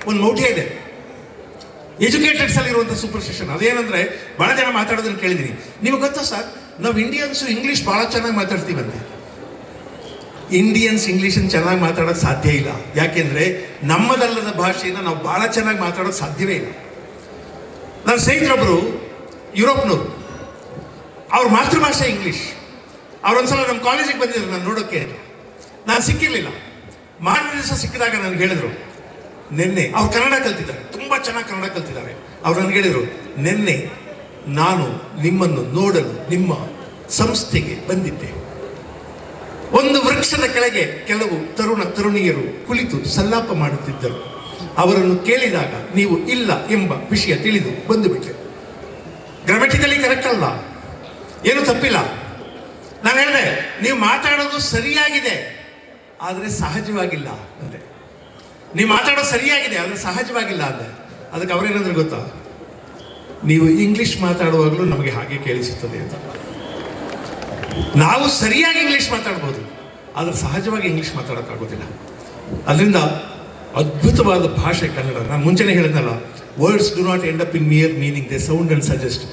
ಒಂದು ಮೌಢ್ಯ ಇದೆ, ಎಜುಕೇಟೆಡ್ಸ್ ಅಲ್ಲಿ ಇರುವಂಥ ಸೂಪರ್ಸ್ಟಿಷನ್. ಅದೇನಂದ್ರೆ ಬಹಳ ಜನ ಮಾತಾಡೋದನ್ನು ಕೇಳಿದೀನಿ. ನಿಮಗೆ ಗೊತ್ತಾ ಸರ್, ನಾವು ಇಂಡಿಯನ್ಸು ಇಂಗ್ಲೀಷ್ ಬಹಳ ಚೆನ್ನಾಗಿ ಮಾತಾಡ್ತೀವಂತೆ. ಇಂಡಿಯನ್ಸ್ ಇಂಗ್ಲೀಷನ್ನು ಚೆನ್ನಾಗಿ ಮಾತಾಡೋಕೆ ಸಾಧ್ಯ ಇಲ್ಲ. ಯಾಕೆಂದ್ರೆ ನಮ್ಮದಲ್ಲದ ಭಾಷೆಯನ್ನು ನಾವು ಬಹಳ ಚೆನ್ನಾಗಿ ಮಾತಾಡೋಕೆ ಸಾಧ್ಯವೇ ಇಲ್ಲ. ನನ್ನ ಸ್ನೇಹಿತರೊಬ್ಬರು ಯುರೋಪ್ನವರು, ಅವ್ರ ಮಾತೃಭಾಷೆ ಇಂಗ್ಲೀಷ್. ಅವ್ರೊಂದ್ಸಲ ನಮ್ಮ ಕಾಲೇಜಿಗೆ ಬಂದಿದ್ರು ನಾನು ನೋಡೋಕ್ಕೆ. ನಾನು ಸಿಕ್ಕಿರಲಿಲ್ಲ. ಮಾರನೇ ದಿವಸ ಸಿಕ್ಕಿದಾಗ ನನಗೆ ಹೇಳಿದ್ರು, ನಿನ್ನೆ ಅವ್ರು ಕನ್ನಡ ಕಲ್ತಿದ್ದಾರೆ, ತುಂಬ ಚೆನ್ನಾಗಿ ಕನ್ನಡ ಕಲ್ತಿದ್ದಾರೆ. ಅವ್ರು ನನಗೆ ಹೇಳಿದರು, ನಿನ್ನೆ ನಾನು ನಿಮ್ಮನ್ನು ನೋಡಲು ನಿಮ್ಮ ಸಂಸ್ಥೆಗೆ ಬಂದಿದ್ದೆ. ಒಂದು ವೃಕ್ಷದ ಕೆಳಗೆ ಕೆಲವು ತರುಣಿಯರು ಕುಳಿತು ಸಲ್ಲಾಪ ಮಾಡುತ್ತಿದ್ದರು. ಅವರನ್ನು ಕೇಳಿದಾಗ ನೀವು ಇಲ್ಲ ಎಂಬ ವಿಷಯ ತಿಳಿದು ಬಂದು ಬಿಟ್ಟೆ. ಗ್ರಾಮೆಟಿಕಲಿ ಕರೆಕ್ಟ್ ಅಲ್ಲ, ಏನು ತಪ್ಪಿಲ್ಲ. ನಾನು ಹೇಳಿದೆ, ನೀವು ಮಾತಾಡೋದು ಸರಿಯಾಗಿದೆ ಆದರೆ ಸಹಜವಾಗಿಲ್ಲ ಅಂದೆ. ನೀವು ಮಾತಾಡೋದು ಸರಿಯಾಗಿದೆ ಆದರೆ ಸಹಜವಾಗಿಲ್ಲ ಅಂದೆ. ಅದಕ್ಕೆ ಅವರೇನಂದ್ರೆ ಗೊತ್ತಾ, ನೀವು ಇಂಗ್ಲಿಷ್ ಮಾತಾಡುವಾಗಲೂ ನಮಗೆ ಹಾಗೆ ಕೇಳಿಸುತ್ತದೆ ಅಂತ. ನಾವು ಸರಿಯಾಗಿ ಇಂಗ್ಲಿಷ್ ಮಾತಾಡ್ಬೋದು, ಆದರೆ ಸಹಜವಾಗಿ ಇಂಗ್ಲಿಷ್ ಮಾತಾಡೋಕ್ಕಾಗೋದಿಲ್ಲ. ಅದರಿಂದ ಅದ್ಭುತವಾದ ಭಾಷೆ ಕನ್ನಡ. ನಾನು ಮುಂಚೆನೇ ಹೇಳಿದ್ನಲ್ಲ, words do not end up in mere meaning, they sound and suggest.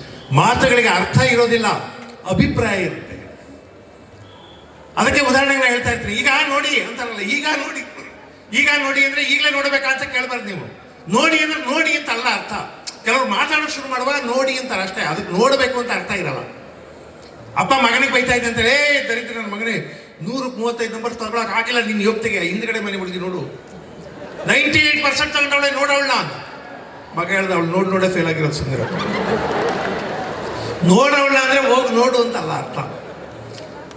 ಮಾತುಗಳಿಗೆ ಅರ್ಥ ಇರೋದಿಲ್ಲ, ಅಭಿಪ್ರಾಯ ಇರುತ್ತೆ. ಅದಕ್ಕೆ ಉದಾಹರಣೆಗೆ ನಾನು ಹೇಳ್ತಾ ಇರ್ತೀನಿ, ಈಗ ನೋಡಿ ಅಂತಾರಲ್ಲ, ಈಗ ನೋಡಿ ಅಂದ್ರೆ ಈಗಲೇ ನೋಡ್ಬೇಕಂತ ಕೇಳ್ಬಾರ್ದು ನೀವು. ನೋಡಿ ಅಂದ್ರೆ ನೋಡಿ ಅಂತ ಅಲ್ಲ ಅರ್ಥ. ಕೆಲವರು ಮಾತಾಡೋಕೆ ಶುರು ಮಾಡುವಾಗ ನೋಡಿ ಅಂತಾರೆ ಅಷ್ಟೇ, ಅದಕ್ಕೆ ನೋಡಬೇಕು ಅಂತ ಅರ್ಥ ಇರಲ್ಲ. ಅಪ್ಪ ಮಗನಿಗೆ ಬೈತಾ ಇದ್ದ ಅಂತೇಳಿ, ದರಿದ್ರ ನನ್ನ ಮಗನೇ 135 ನಂಬರ್ ತಗೊಳಕ್ ಆಗಿಲ್ಲ ನಿನ್ನ ಯೋಗ್ಯತೆಗೆ, ಹಿಂದ್ಗಡೆ ಮನೆ ಹುಡುಗಿ ನೋಡು 98% ತಗೊಂಡವಳೆ, ನೋಡವಳ ಅಂತ. ಮಗ ಹೇಳ್ದ, ಅವಳು ನೋಡೇ ಫೇಲ್ ಆಗಿರೋದು. ಸುಂದರ ನೋಡವಳ ಅಂದ್ರೆ ಹೋಗಿ ನೋಡು ಅಂತಲ್ಲ ಅರ್ಥ.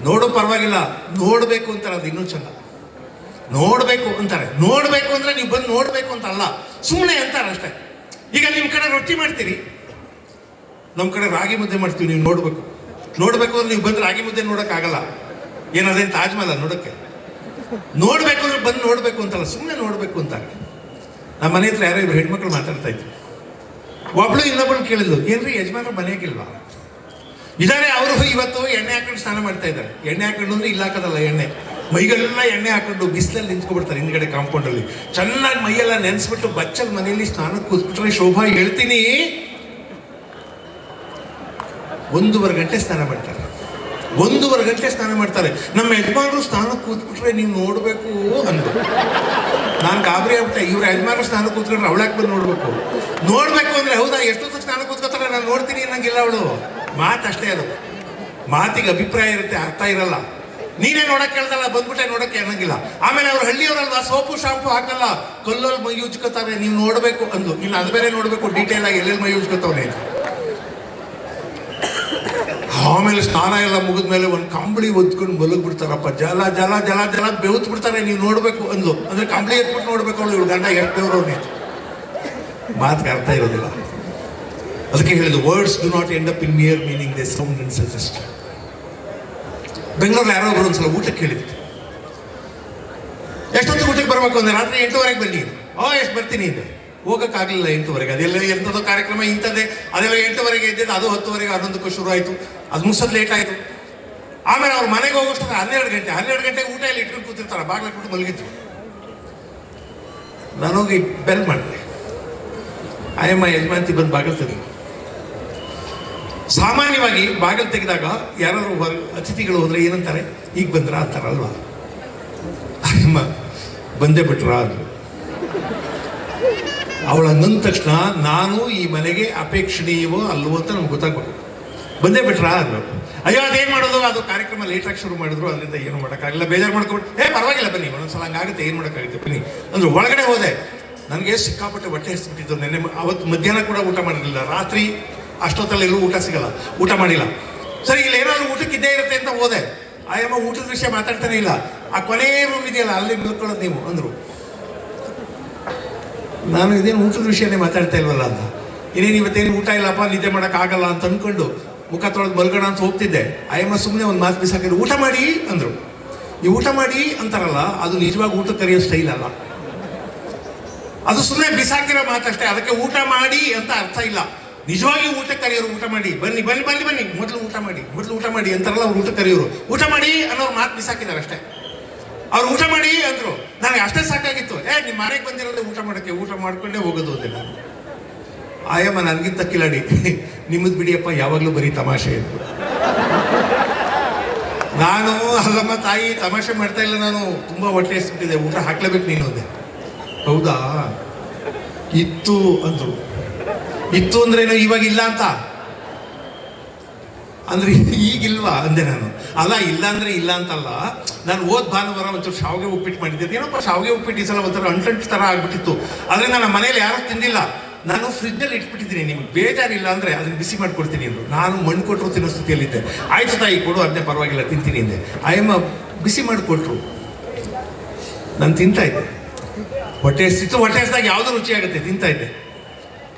ನೋಡು ಪರವಾಗಿಲ್ಲ, ನೋಡ್ಬೇಕು ಅಂತಾರೆ, ಅದು ಇನ್ನೂ ಚಂದ. ನೋಡ್ಬೇಕು ಅಂತಾರೆ. ನೋಡ್ಬೇಕು ಅಂದ್ರೆ ನೀವು ಬಂದು ನೋಡ್ಬೇಕು ಅಂತ ಅಲ್ಲ, ಸುಮ್ಮನೆ ಅಂತಾರೆ ಅಷ್ಟೇ. ಈಗ ನಿಮ್ಮ ಕಡೆ ರೊಟ್ಟಿ ಮಾಡ್ತೀರಿ, ನಮ್ಮ ಕಡೆ ರಾಗಿ ಮುದ್ದೆ ಮಾಡ್ತೀವಿ, ನೀವು ನೋಡ್ಬೇಕು. ನೋಡಬೇಕು ಅಂದ್ರೆ ನೀವು ಬಂದು ರಾಗಿ ಮುದ್ದೆ ನೋಡೋಕ್ಕಾಗಲ್ಲ. ಏನದೇನು ತಾಜ್ ಮಹಲ್ ನೋಡೋಕ್ಕೆ? ನೋಡಬೇಕು ಅಂದ್ರೆ ಬಂದು ನೋಡಬೇಕು ಅಂತಲ್ಲ, ಸುಮ್ಮನೆ ನೋಡಬೇಕು ಅಂತ. ನಮ್ಮ ಮನೆ ಹತ್ರ ಯಾರೋ ಇಬ್ಬರು ಹೆಣ್ಮಕ್ಳು ಮಾತಾಡ್ತಾ ಇದ್ರು. ಒಬ್ಳು ಇನ್ನೊಬ್ಬಳು ಕೇಳಿದ್ಲು, ಏನ್ರಿ ಯಜಮಾನ್ರು ಮನೆಯಾಗಿಲ್ವಾ? ಇದಾರೆ ಅವರು. ಇವತ್ತು ಎಣ್ಣೆ ಹಾಕೊಂಡು ಸ್ನಾನ ಮಾಡ್ತಾ ಇದ್ದಾರೆ. ಎಣ್ಣೆ ಹಾಕೊಂಡು ಅಂದ್ರೆ ಇಲ್ಲ ಹಾಕೋದಲ್ಲ, ಎಣ್ಣೆ ಮೈಗೆಲ್ಲ ಎಣ್ಣೆ ಹಾಕೊಂಡು ಬಿಸಿಲಲ್ಲಿ ನಿಂತ್ಕೊಬಿಡ್ತಾರೆ ಹಿಂದ್ಗಡೆ ಕಾಂಪೌಂಡಲ್ಲಿ. ಚೆನ್ನಾಗಿ ಮೈಯೆಲ್ಲ ನೆನೆಸ್ಬಿಟ್ಟು ಬಚ್ಚಲ್ ಮನೆಯಲ್ಲಿ ಸ್ನಾನಕ್ಕೆ ಕೂತ್ಬಿಟ್ರೆ ಶೋಭಾ ಹೇಳ್ತೀನಿ 1.5 ಗಂಟೆ ಸ್ನಾನ ಮಾಡ್ತಾರೆ. 1.5 ಗಂಟೆ ಸ್ನಾನ ಮಾಡ್ತಾರೆ. ನಮ್ಮ ಯಜಮಾನರು ಸ್ನಾನಕ್ಕೆ ಕೂತ್ಬಿಟ್ರೆ ನೀವು ನೋಡಬೇಕು ಅಂದು. ನಾನು ಗಾಬರಿ ಆಗ್ಬಿಟ್ಟೆ. ಇವ್ರ ಯಜಮಾನರು ಸ್ನಾನಕ್ಕೆ ಕೂತ್ಕೊಂಡ್ರೆ ಅವಳಾಕ್ ಬಂದು ನೋಡ್ಬೇಕು ಅಂದ್ರೆ ಹೌದಾ ಎಷ್ಟೊತ್ತು ಸ್ನಾನ ಕೂತ್ಕೋತಾರೆ, ನಾನು ನೋಡ್ತೀನಿ ಅನ್ನಂಗಿಲ್ಲ ಅವಳು. ಮಾತಷ್ಟೇ ಅದು. ಮಾತಿಗೆ ಅಭಿಪ್ರಾಯ ಇರುತ್ತೆ, ಅರ್ಥ ಇರಲ್ಲ. ನೀನೇ ನೋಡಕ್ ಕೇಳ್ದಲ್ಲ, ಬಂದ್ಬಿಟ್ಟೆ ನೋಡಕ್ಕೆ ಅನ್ನಂಗಿಲ್ಲ. ಆಮೇಲೆ ಅವ್ರು ಹಳ್ಳಿಯವರಲ್ವಾ, ಸೋಪು ಶಾಂಪು ಹಾಕಲ್ಲ, ಕಲ್ಲಲ್ಲಿ ಮೈ ಉಜ್ಕೋತಾರೆ, ನೀವು ನೋಡ್ಬೇಕು ಅಂದು. ಇನ್ನು ಅದು ಬೇರೆ ನೋಡ್ಬೇಕು ಡೀಟೇಲ್ ಆಗಿ ಎಲ್ಲೆಲ್ಲಿ ಮೈ ಉಜ್ಕೋತವ್ರೆ. ಆಮೇಲೆ ಸ್ನಾನ ಎಲ್ಲ ಮುಗಿದ್ಮೇಲೆ ಒಂದು ಕಂಬಳಿ ಒದ್ಕೊಂಡು ಮಲಗ್ಬಿಡ್ತಾರಪ್ಪ. ಜಲ ಜಲ ಜಲ ಜಲ ಬೆವತ್ ಬಿಡ್ತಾರೆ, ನೀವು ನೋಡ್ಬೇಕು ಅಂದ್ಲು. ಅಂದ್ರೆ ಕಂಬಳಿ ಎತ್ಬಿಟ್ಟು ನೋಡ್ಬೇಕು ಅವಳು. ಇವಳು ಗಂಡ ಎಷ್ಟವ್ರವ್ನೇ. ಮಾತಿಗೆ ಅರ್ಥ ಇರೋದಿಲ್ಲ. ಅದಕ್ಕೆ ಹೇಳಿದ್ದು, words do not end up in mere meaning, they sound and suggest. ಬೆಂಗಳೂರಲ್ಲಿ ಯಾರೋ ಒಬ್ಬರು ಒಂದ್ಸಲ ಊಟಕ್ಕೆ ಹೇಳಿದ್ರು, ಎಷ್ಟೊತ್ತು ಊಟಕ್ಕೆ ಬರ್ಬೇಕು ಅಂದ್ರೆ ರಾತ್ರಿ 8:30 ಬನ್ನಿ. ಎಷ್ಟು ಬರ್ತೀನಿ ಇದೆ. ಹೋಗೋಕ್ಕಾಗಲಿಲ್ಲ 8:30. ಅದೆಲ್ಲ ಎಂಥದ್ದು ಕಾರ್ಯಕ್ರಮ ಇಂಥದ್ದೇ. ಅದೆಲ್ಲ 8:30 ಇದ್ದಿದ್ದು, ಅದು 10:00 11ಕ್ಕೆ ಶುರು ಆಯಿತು. ಅದು ಮುಗಿಸೋದು ಲೇಟ್ ಆಯಿತು. ಆಮೇಲೆ ಅವ್ರು ಮನೆಗೆ ಹೋಗೋಷ್ಟು 12 ಗಂಟೆ. 12 ಗಂಟೆಗೆ ಊಟ ಎಲ್ಲ ಇಟ್ಕೊಂಡು ಕೂತಿರ್ತಾರೆ, ಬಾಗ್ಲಾಕ್ಬಿಟ್ಟು ಮಲಗಿದ್ರು. ನಾನೋಗಿ ಬೆಲ್ ಮಾಡಿದೆ. ಆಯಮ್ಮ ಯಜಮಾಂತಿ ಬಂದು ಬಾಗಿಲು ತೆಗೆದು. ಸಾಮಾನ್ಯವಾಗಿ ಬಾಗಿಲು ತೆಗೆದಾಗ ಯಾರಾದ್ರೂ ಅತಿಥಿಗಳು ಹೋದ್ರೆ ಏನಂತಾರೆ, ಈಗ ಬಂದ್ರ ಅಂತಾರಲ್ವಾ. ಆಯಮ್ಮ ಬಂದೇ ಬಿಟ್ರ ಅಂದ್ರು. ಅವಳ ಅಂದ ತಕ್ಷಣ ನಾನು ಈ ಮನೆಗೆ ಅಪೇಕ್ಷಣೀಯವೋ ಅಲ್ವೋ ಅಂತ ನಮ್ಗೆ ಗೊತ್ತಾಗ್ಬೇಕು. ಬಂದೇ ಬಿಟ್ರಾ ಅಂದ್ರು. ಅಯ್ಯೋ ಅದೇನು ಮಾಡೋದು, ಅದು ಕಾರ್ಯಕ್ರಮ ಲೇಟಾಗಿ ಶುರು ಮಾಡಿದ್ರು, ಅದರಿಂದ ಏನು ಮಾಡೋಕ್ಕಾಗಲ್ಲ, ಬೇಜಾರು ಮಾಡ್ಕೊಂಡು ಪರವಾಗಿಲ್ಲ ಬನ್ನಿ, ಒಂದೊಂದ್ಸಲ ಹಂಗಾಗುತ್ತೆ, ಏನು ಮಾಡೋಕ್ಕಾಗುತ್ತೆ ಬನ್ನಿ ಅಂದ್ರು. ಒಳಗಡೆ ಹೋದೆ. ನನಗೆ ಸಿಕ್ಕಾಪಟ್ಟೆ ಹೊಟ್ಟೆ ಹಸ್ಬಿಟ್ಟಿತ್ತು. ನೆನ್ನೆ ಅವತ್ತು ಮಧ್ಯಾಹ್ನ ಕೂಡ ಊಟ ಮಾಡಿರಲಿಲ್ಲ. ರಾತ್ರಿ ಅಷ್ಟೊತ್ತಲ್ಲೆಲ್ಲೂ ಊಟ ಸಿಗಲ್ಲ, ಊಟ ಮಾಡಿಲ್ಲ. ಸರಿ, ಇಲ್ಲಿ ಏನಾದ್ರು ಊಟಕ್ಕಿದ್ದೇ ಇರುತ್ತೆ ಅಂತ ಹೋದೆ. ಆಯಮ್ಮ ಊಟದ ವಿಷಯ ಮಾತಾಡ್ತಾನೆ ಇಲ್ಲ. ಆ ಕೊನೆ ರೂಮ್ ಇದೆಯಲ್ಲ ಅಲ್ಲಿ ನಿಲ್ಕೊಳ್ಳೋದು ನೀವು ಅಂದ್ರು. ನಾನು ಇದೇನು ಊಟದ ವಿಷಯನೇ ಮಾತಾಡ್ತಾ ಇಲ್ವಲ್ಲ ಅಂತ. ಇನ್ನೇನು ಇವತ್ತೇನು ಊಟ ಇಲ್ಲಪ್ಪ, ನಿದ್ದೆ ಮಾಡೋಕ್ಕಾಗಲ್ಲ ಅಂತ ಅಂದ್ಕೊಂಡು ಮುಖ ತೊಳೆದು ಮಲ್ಗೋಣ ಅಂತ ಹೋಗ್ತಿದ್ದೆ. ಆಯಮ್ಮ ಸುಮ್ಮನೆ ಒಂದು ಮಾತು ಬಿಸಾಕಿದ್ರು, ಊಟ ಮಾಡಿ ಅಂದರು. ಈ ಊಟ ಮಾಡಿ ಅಂತಾರಲ್ಲ, ಅದು ನಿಜವಾಗಿ ಊಟ ಕರೆಯೋ ಸ್ಟೈಲ್ ಅಲ್ಲ. ಅದು ಸುಮ್ಮನೆ ಬಿಸಾಕಿರೋ ಮಾತಷ್ಟೇ. ಅದಕ್ಕೆ ಊಟ ಮಾಡಿ ಅಂತ ಅರ್ಥ ಇಲ್ಲ. ನಿಜವಾಗಿ ಊಟ ಕರೆಯೋರು ಊಟ ಮಾಡಿ, ಬನ್ನಿ ಬನ್ನಿ ಬನ್ನಿ ಬನ್ನಿ, ಮೊದಲು ಊಟ ಮಾಡಿ ಅಂತಾರಲ್ಲ, ಅವ್ರು ಊಟ ಕರೆಯೋರು. ಊಟ ಮಾಡಿ ಅನ್ನೋರು ಮಾತು ಬಿಸಾಕಿದ್ದಾರೆ ಅಷ್ಟೇ. ಅವ್ರು ಊಟ ಮಾಡಿ ಅಂದ್ರು. ನನಗೆ ಅಷ್ಟೇ ಸಾಕಾಗಿತ್ತು. ನಿಮ್ಮ ಮನೆಗೆ ಬಂದಿರೋದೇ ಊಟ ಮಾಡೋಕ್ಕೆ, ಊಟ ಮಾಡ್ಕೊಂಡೇ ಹೋಗೋದು ಅಂದೆ ನಾನು. ಆಯಮ್ಮ ನನಗಿಂತ ಕಿಲಾಡಿ, ನಿಮ್ಮದು ಬಿಡಿಯಪ್ಪ, ಯಾವಾಗಲೂ ಬರೀ ತಮಾಷೆ ಇತ್ತು. ನಾನು ಅಲ್ಲಮ್ಮ ತಾಯಿ, ತಮಾಷೆ ಮಾಡ್ತಾ ಇಲ್ಲ ನಾನು, ತುಂಬ ಹೊಟ್ಟೆ ಎಸ್ಬಿಟ್ಟಿದೆ, ಊಟ ಹಾಕ್ಲೇಬೇಕು ನೀನು ಅಂದೆ. ಹೌದಾ, ಇತ್ತು ಅಂದ್ರು. ಇತ್ತು ಅಂದ್ರೇನು ಇವಾಗ ಇಲ್ಲ ಅಂತ ಅಂದ್ರೆ ಈಗಿಲ್ವಾ ಅಂದೆ ನಾನು. ಅಲ್ಲ, ಇಲ್ಲ ಅಂದ್ರೆ ಇಲ್ಲ ಅಂತಲ್ಲ. ನಾನು ಹೋದ್ ಭಾನುವಾರ ಒಂಚೂರು ಶಾವಿಗೆ ಉಪ್ಪಿಟ್ಟು ಮಾಡಿದ್ದೆ. ಏನಪ್ಪ ಶಾವಿಗೆ ಉಪ್ಪಿಟ್ಟು ಈ ಸಲ ಒಂಥರ ಅಂಟಂಟು ಥರ ಆಗ್ಬಿಟ್ಟಿತ್ತು. ಅದರಿಂದ ನಮ್ಮ ಮನೇಲಿ ಯಾರೂ ತಿಂದಿಲ್ಲ. ನಾನು ಫ್ರಿಜ್ಜಲ್ಲಿ ಇಟ್ಬಿಟ್ಟಿದ್ದೀನಿ, ನಿಮ್ಗೆ ಬೇಜಾರಿಲ್ಲ ಅಂದರೆ ಅದನ್ನು ಬಿಸಿ ಮಾಡಿಕೊಡ್ತೀನಿ ಅಂದರು. ನಾನು ಮಣ್ಣು ಕೊಟ್ಟರು ತಿನ್ನೋ ಸ್ಥಿತಿಯಲ್ಲಿದ್ದೆ. ಆಯ್ತು ತಾಯಿ ಕೊಡು, ಅದನ್ನೇ ಪರವಾಗಿಲ್ಲ ತಿಂತೀನಿ ಅಂದೆ. ಆಯಮ್ಮ ಬಿಸಿ ಮಾಡಿಕೊಟ್ರು, ನಾನು ತಿಂತಾ ಇದ್ದೆ. ಹೊಟ್ಟೆ ಹಸಿತ್ತು. ಹೊಟ್ಟೆ ಹಸಿದಾಗ ಯಾವುದೋ ರುಚಿ ಆಗುತ್ತೆ, ತಿಂತಾ ಇದ್ದೆ.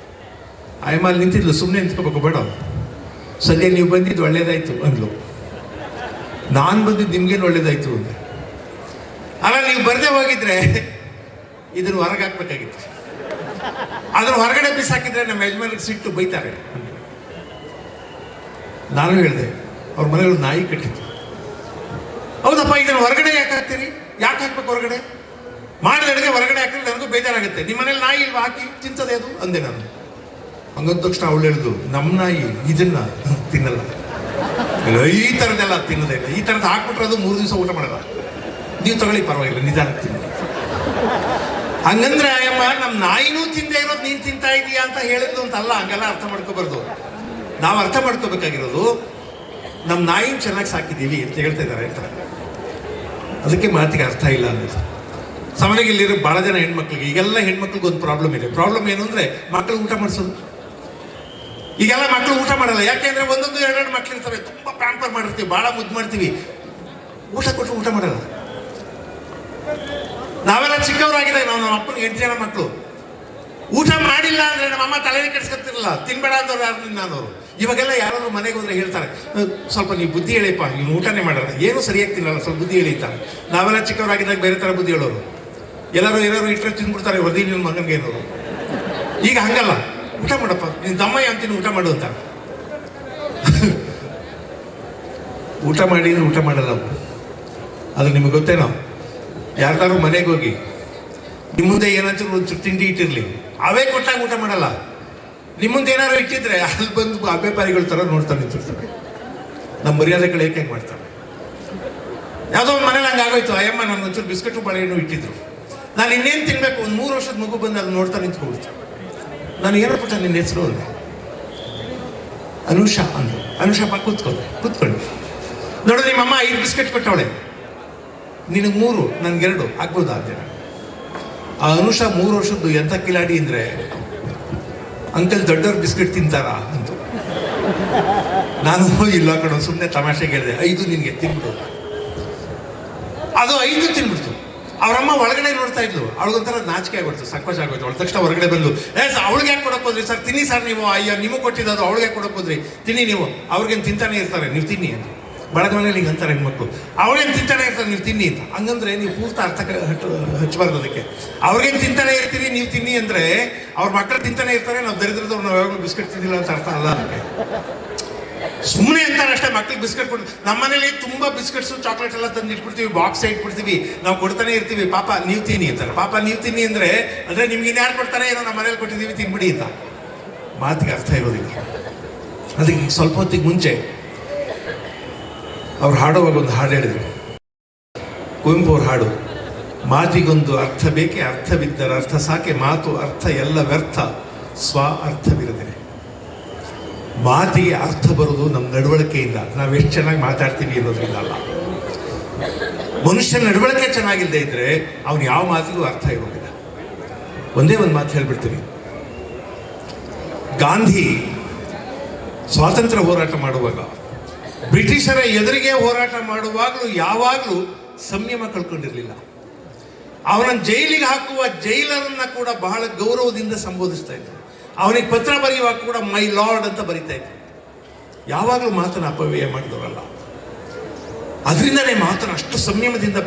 ಆಯಮ್ಮ ಅಲ್ಲಿ ನಿಂತಿದ್ಲು, ಸುಮ್ಮನೆ ನಿಂತ್ಕೋಬೇಕು ಬೇಡ, ಸದ್ಯ ನೀವು ಬಂದಿದ್ದು ಒಳ್ಳೇದಾಯ್ತು ಅಂದ್ಲು. ನಾನು ಬಂದಿದ್ದು ನಿಮ್ಗೇನು ಒಳ್ಳೇದಾಯ್ತು ಅಂದೆ. ಅಲ್ಲ, ನೀವು ಬರದೇ ಹೋಗಿದ್ರೆ ಇದನ್ನು ಹೊರಗೆ ಹಾಕ್ಬೇಕಾಗಿತ್ತು. ಅದ್ರ ಹೊರಗಡೆ ಬಿಸಾಕಿದ್ರೆ ನಮ್ಮ ಯಜಮಾನಿಗೆ ಸಿಟ್ಟು, ಬೈತಾರೆ. ನಾನು ಹೇಳಿದೆ, ಅವ್ರ ಮನೆಗಳು ನಾಯಿ ಕಟ್ಟಿತ್ತು. ಹೌದಪ್ಪ, ಇದನ್ನು ಹೊರಗಡೆ ಯಾಕೆ ಹಾಕ್ತೀರಿ? ಯಾಕೆ ಹಾಕ್ಬೇಕು ಹೊರಗಡೆ? ಮಾಡಿದ ಅಡುಗೆ ಹೊರಗಡೆ ಹಾಕಿದ್ರೆ ನನಗೂ ಬೇಜಾರಾಗುತ್ತೆ. ನಿಮ್ಮ ಮನೇಲಿ ನಾಯಿ ಇಲ್ವಾ, ಹಾಕಿ ತಿಂತದೆ ಅದು ಅಂದೆ ನಾನು. ಹಂಗಂದ ತಕ್ಷಣ ಅವಳು ಹೇಳಿದ್ರು, ನಮ್ಮ ನಾಯಿ ಇದನ್ನ ತಿನ್ನಲ್ಲ, ಈ ಥರದ್ದೆಲ್ಲ ತಿನ್ನೋದೇ ಇಲ್ಲ, ಈ ಥರದ್ದು ಹಾಕ್ಬಿಟ್ರೆ ಅದು 3 ದಿವಸ ಊಟ ಮಾಡಲ್ಲ, ನೀವು ತಗೊಳ್ಳಿ ಪರವಾಗಿಲ್ಲ, ನಿಧಾನಕ್ಕೆ ತಿನ್ನಿ. ಹಂಗಂದ್ರೆ ಅಯ್ಯಮ್ಮ, ನಮ್ಮ ನಾಯಿನೂ ತಿಂದೇ ಇರೋದು ನೀನು ತಿಂತಾ ಇದೀಯಾ ಅಂತ ಹೇಳಿದ್ದು ಅಂತಲ್ಲ. ಹಂಗೆಲ್ಲ ಅರ್ಥ ಮಾಡ್ಕೋಬಾರ್ದು. ನಾವು ಅರ್ಥ ಮಾಡ್ಕೋಬೇಕಾಗಿರೋದು, ನಮ್ಮ ನಾಯಿನ ಚೆನ್ನಾಗಿ ಸಾಕಿದ್ದೀವಿ ಅಂತ ಹೇಳ್ತಾ ಇದ್ದಾರೆ ಅಂತ. ಅದಕ್ಕೆ ಮಾತಿಗೆ ಅರ್ಥ ಇಲ್ಲ ಅನ್ನೋದು. ಸಾಮಾನ್ಯವಾಗಿ ಇಲ್ಲಿರೋ ಭಾಳ ಜನ ಹೆಣ್ಮಕ್ಳಿಗೆ, ಈಗೆಲ್ಲ ಹೆಣ್ಮಕ್ಳಿಗೆ ಒಂದು ಪ್ರಾಬ್ಲಮ್ ಇದೆ. ಪ್ರಾಬ್ಲಮ್ ಏನು ಅಂದರೆ, ಮಕ್ಕಳು ಊಟ ಮಾಡಿಸೋದು. ಈಗೆಲ್ಲ ಮಕ್ಕಳು ಊಟ ಮಾಡಲ್ಲ. ಯಾಕೆಂದ್ರೆ 1-2 ಮಕ್ಳು ಇರ್ತವೆ, ತುಂಬ ಪ್ಯಾಂಪರ್ ಮಾಡಿರ್ತೀವಿ, ಭಾಳ ಮುದ್ದು ಮಾಡ್ತೀವಿ. ಊಟ ಕೊಟ್ಟರು ಊಟ ಮಾಡಲ್ಲ. ನಾವೆಲ್ಲ ಚಿಕ್ಕವರಾಗಿದ್ದಾಗ, ನಮ್ಮ ಅಪ್ಪನಿಗೆ 8 ಜನ ಮಕ್ಕಳು. ಊಟ ಮಾಡಿಲ್ಲ ಅಂದ್ರೆ ನಮ್ಮ ಅಮ್ಮ ತಲೆನೇ ಕೆಡ್ಸ್ಕೊತಿರಲ್ಲ. ತಿನ್ಬೇಡ ಅಂದವ್ರು ಯಾರು, ನಾನವರು ಇವಾಗೆಲ್ಲ ಯಾರಾದ್ರೂ ಮನೆಗೆ ಹೋದ್ರೆ ಹೇಳ್ತಾರೆ, ಸ್ವಲ್ಪ ನೀವು ಬುದ್ಧಿ ಹೇಳಿಪ್ಪ, ಇವ್ನು ಊಟನೇ ಮಾಡಲ್ಲ, ಏನು ಸರಿಯಾಗಿ ತಿನ್ನಲ್ಲ, ಸ್ವಲ್ಪ ಬುದ್ಧಿ ಹೇಳಿತಾರೆ. ನಾವೆಲ್ಲ ಚಿಕ್ಕವರಾಗಿದ್ದಾಗ ಬೇರೆ ಥರ ಬುದ್ಧಿ ಹೇಳೋರು, ಎಲ್ಲರೂ ಇಟ್ಟರೆ ತಿಂದ್ಬಿಡ್ತಾರೆ, ವರದಿ ನಿಮ್ಮ ಮಗನಿಗೆ ಏನೋರು. ಈಗ ಹಂಗಲ್ಲ, ಊಟ ಮಾಡಪ್ಪ, ನೀನು ದಮ್ಮಯ್ಯ ಅಂತೀನಿ, ಊಟ ಮಾಡು ಅಂತ. ಊಟ ಮಾಡಿದ್ರೆ ಊಟ ಮಾಡಲ್ಲ ಅವು. ಅದು ನಿಮಗೆ ಗೊತ್ತೇನೋ, ಯಾರ್ದಾದ್ರು ಮನೆಗೆ ಹೋಗಿ ನಿಮ್ಮ ಮುಂದೆ ಏನಾದ್ರು ಒಂಚೂರು ತಿಂಡಿ ಇಟ್ಟಿರಲಿ, ಅವೇ ಕೊಟ್ಟಾಗ ಊಟ ಮಾಡಲ್ಲ. ನಿಮ್ಮ ಮುಂದೆ ಏನಾದ್ರು ಇಟ್ಟಿದ್ರೆ ಅಲ್ಲಿ ಬಂದು ಅಬ್ಬೆ ಪಾರಿಗಳ ಥರ ನೋಡ್ತಾ ನಿಂತಿರ್ತಾರೆ. ನಮ್ಮ ಮರ್ಯಾದೆಗಳು ಏಕೆ ಮಾಡ್ತಾರೆ. ಯಾವುದೋ ಒಂದು ಮನೇಲಿ ಹಂಗೆ ಆಗೋಯ್ತು, ಅಯ್ಯಮ್ಮ ನಾನು ಒಂಚೂರು ಬಿಸ್ಕೆಟು ಬಾಳೆಹಣ್ಣು ಇಟ್ಟಿದ್ರು, ನಾನು ಇನ್ನೇನು ತಿನ್ಬೇಕು, ಒಂದು 3 ವರ್ಷದ ಮಗು ಬಂದು ಅದು ನೋಡ್ತಾ ನಿಂತ್ಕೊಬಿಡ್ತು. ನಾನು ಏನೋ ಪುಟ್ಟ ನಿನ್ನ ಹೆಸರು ಅಂದೆ, ಅನುಷಾ ಅಂದರು. ಅನುಷಾ ಬಾ ಕೂತ್ಕೊಂಡು ನೋಡು, ನಿಮ್ಮಮ್ಮ 5 ಬಿಸ್ಕೆಟ್ ಕೊಟ್ಟವಳೆ, ನಿನಗೆ 3, ನನಗೆ 2 ಆಗ್ಬೋದಾ ಅಂದೆ. ಆ ಅನುಷಾ 3 ವರ್ಷದ್ದು ಎಂಥ ಕಿಲಾಡಿ ಅಂದರೆ, ಅಂಕಲ್ ದೊಡ್ಡವ್ರು ಬಿಸ್ಕೆಟ್ ತಿಂತಾರಾ ಅಂತ. ನಾನು ಇಲ್ಲ ಕಣೋ, ಸುಮ್ಮನೆ ತಮಾಷೆಗೆ ಹೇಳಿದೆ, 5 ನಿನಗೆ ತಿನ್ಬಿಡು. ಅದು 5 ತಿನ್ಬಿಡ್ತು. ಅವರಮ್ಮ ಒಳಗಡೆ ನೋಡ್ತಾ ಇದ್ಲು, ಅವಳಿಗೊಂಥರ ನಾಚಿಕೆ ಆಗ್ಬಿಡ್ತು, ಸಂಕೋಚ ಆಗೋಯ್ತು. ಅವಳ ತಕ್ಷಣ ಹೊರಗಡೆ ಬಂದು, ಅವಳಿಗೆ ಯಾಕೆ ಕೊಡಕ್ಕೆ ಹೋದ್ರಿ ಸರ್, ತಿನ್ನಿ ಸರ್ ನೀವು, ಅಯ್ಯ ನಿಮಗೆ ಕೊಟ್ಟಿದ್ದು ಅವಳಿಗೆ ಯಾಕೆ ಕೊಡಕ್ಕೆ ಹೋದ್ರಿ, ತಿನ್ನಿ ನೀವು, ಅವ್ರಿಗೇನು ತಿಂತಾನೆ ಇರ್ತಾರೆ, ನೀವು ತಿನ್ನಿ ಅಂತ. ಬಳಗ ಮನೇಲಿ ಹಿಂಗೆ ಅಂತಾರೆ ಹೆಣ್ಮಕ್ಳು, ಅವ್ರೇನು ತಿಂತಾನೆ ಇರ್ತಾರೆ, ನೀವು ತಿನ್ನಿ ಅಂತ. ಹಂಗಂದ್ರೆ ನೀವು ಪೂರ್ತಿ ಅರ್ಥ ಹಚ್ಚಬಾರ್ದು ಅದಕ್ಕೆ. ಅವ್ರಿಗೇನು ತಿಂತಾನೆ ಇರ್ತೀರಿ, ನೀವು ತಿನ್ನಿ ಅಂದರೆ ಅವ್ರ ಮಕ್ಕಳು ತಿಂತಾನೆ ಇರ್ತಾರೆ, ನಾವು ದರಿದ್ರದವ್ರು ನಾವು ಯಾವಾಗಲೂ ಬಿಸ್ಕೆಟ್ ತಿಂದಿಲ್ಲ ಅಂತ ಅರ್ಥ ಅಲ್ಲ ಅದಕ್ಕೆ. ಸುಮ್ಮನೆ ಅಂತಾರೆ ಅಷ್ಟೇ, ಮಕ್ಳಿಗೆ ಬಿಸ್ಕೆಟ್ ಕೊಟ್ಟು. ನಮ್ಮ ಮನೇಲಿ ತುಂಬ ಬಿಸ್ಕೆಟ್ಸು ಚಾಕ್ಲೇಟ್ ಎಲ್ಲ ತಂದು ಇಟ್ಬಿಡ್ತೀವಿ, ಬಾಕ್ಸ್ ಇಟ್ಬಿಡ್ತೀವಿ, ನಾವು ಕೊಡ್ತಾನೆ ಇರ್ತೀವಿ. ಪಾಪ ನೀವು ತಿನ್ನಿ ಅಂತಾರೆ. ಪಾಪ ನೀವು ತಿನ್ನಿ ಅಂದರೆ ನಿಮ್ಗೆ ಇನ್ಯಾರು ಕೊಡ್ತಾರೆ, ಏನೋ ನಮ್ಮ ಮನೇಲಿ ಕೊಟ್ಟಿದ್ದೀವಿ ತಿನ್ಬಿಡಿ ಅಂತ. ಮಾತಿಗೆ ಅರ್ಥ ಇರೋದಿಲ್ಲ. ಅದಕ್ಕೆ ಸ್ವಲ್ಪ ಹೊತ್ತಿಗೆ ಮುಂಚೆ ಅವ್ರು ಹಾಡುವಾಗ ಒಂದು ಹಾಡು ಹೇಳಿದರು, ಕುವೆಂಪು ಅವ್ರ ಹಾಡು, ಮಾತಿಗೊಂದು ಅರ್ಥ ಬೇಕೆ, ಅರ್ಥವಿದ್ದರ ಅರ್ಥ ಸಾಕೆ, ಮಾತು ಅರ್ಥ ಎಲ್ಲ ವ್ಯರ್ಥ, ಸ್ವ ಅರ್ಥವಿರದೆ. ಮಾತಿಗೆ ಅರ್ಥ ಬರೋದು ನಮ್ಮ ನಡವಳಿಕೆಯಿಂದ, ನಾವು ಎಷ್ಟು ಚೆನ್ನಾಗಿ ಮಾತಾಡ್ತೀವಿ ಅನ್ನೋದ್ರಿಂದ ಅಲ್ಲ. ಮನುಷ್ಯನ ನಡವಳಿಕೆ ಚೆನ್ನಾಗಿಲ್ಲದೆ ಇದ್ರೆ ಅವನು ಯಾವ ಮಾತಿಗೂ ಅರ್ಥ ಇರೋದಿಲ್ಲ. ಒಂದೇ ಒಂದು ಮಾತು ಹೇಳ್ಬಿಡ್ತೀನಿ. ಗಾಂಧಿ ಸ್ವಾತಂತ್ರ್ಯ ಹೋರಾಟ ಮಾಡುವಾಗ, ಬ್ರಿಟಿಷರ ಎದುರಿಗೆ ಹೋರಾಟ ಮಾಡುವಾಗಲೂ ಯಾವಾಗಲೂ ಸಂಯಮ ಕಳ್ಕೊಂಡಿರಲಿಲ್ಲ. ಅವನನ್ನು ಜೈಲಿಗೆ ಹಾಕುವ ಜೈಲರನ್ನ ಕೂಡ ಬಹಳ ಗೌರವದಿಂದ ಸಂಬೋಧಿಸ್ತಾ ಇದ್ರು. ಅವನಿಗೆ ಪತ್ರ ಬರೆಯುವಾಗ ಕೂಡ ಮೈ ಲಾರ್ಡ್ ಅಂತ ಬರಿತಾ ಇದ್ರು. ಯಾವಾಗಲೂ ಮಾತನ್ನು ಅಪವ್ಯಯ ಮಾಡಿದವರಲ್ಲ. ಅದರಿಂದನೇ ಮಾತನ್ನು ಅಷ್ಟು ಸಂಯಮದಿಂದ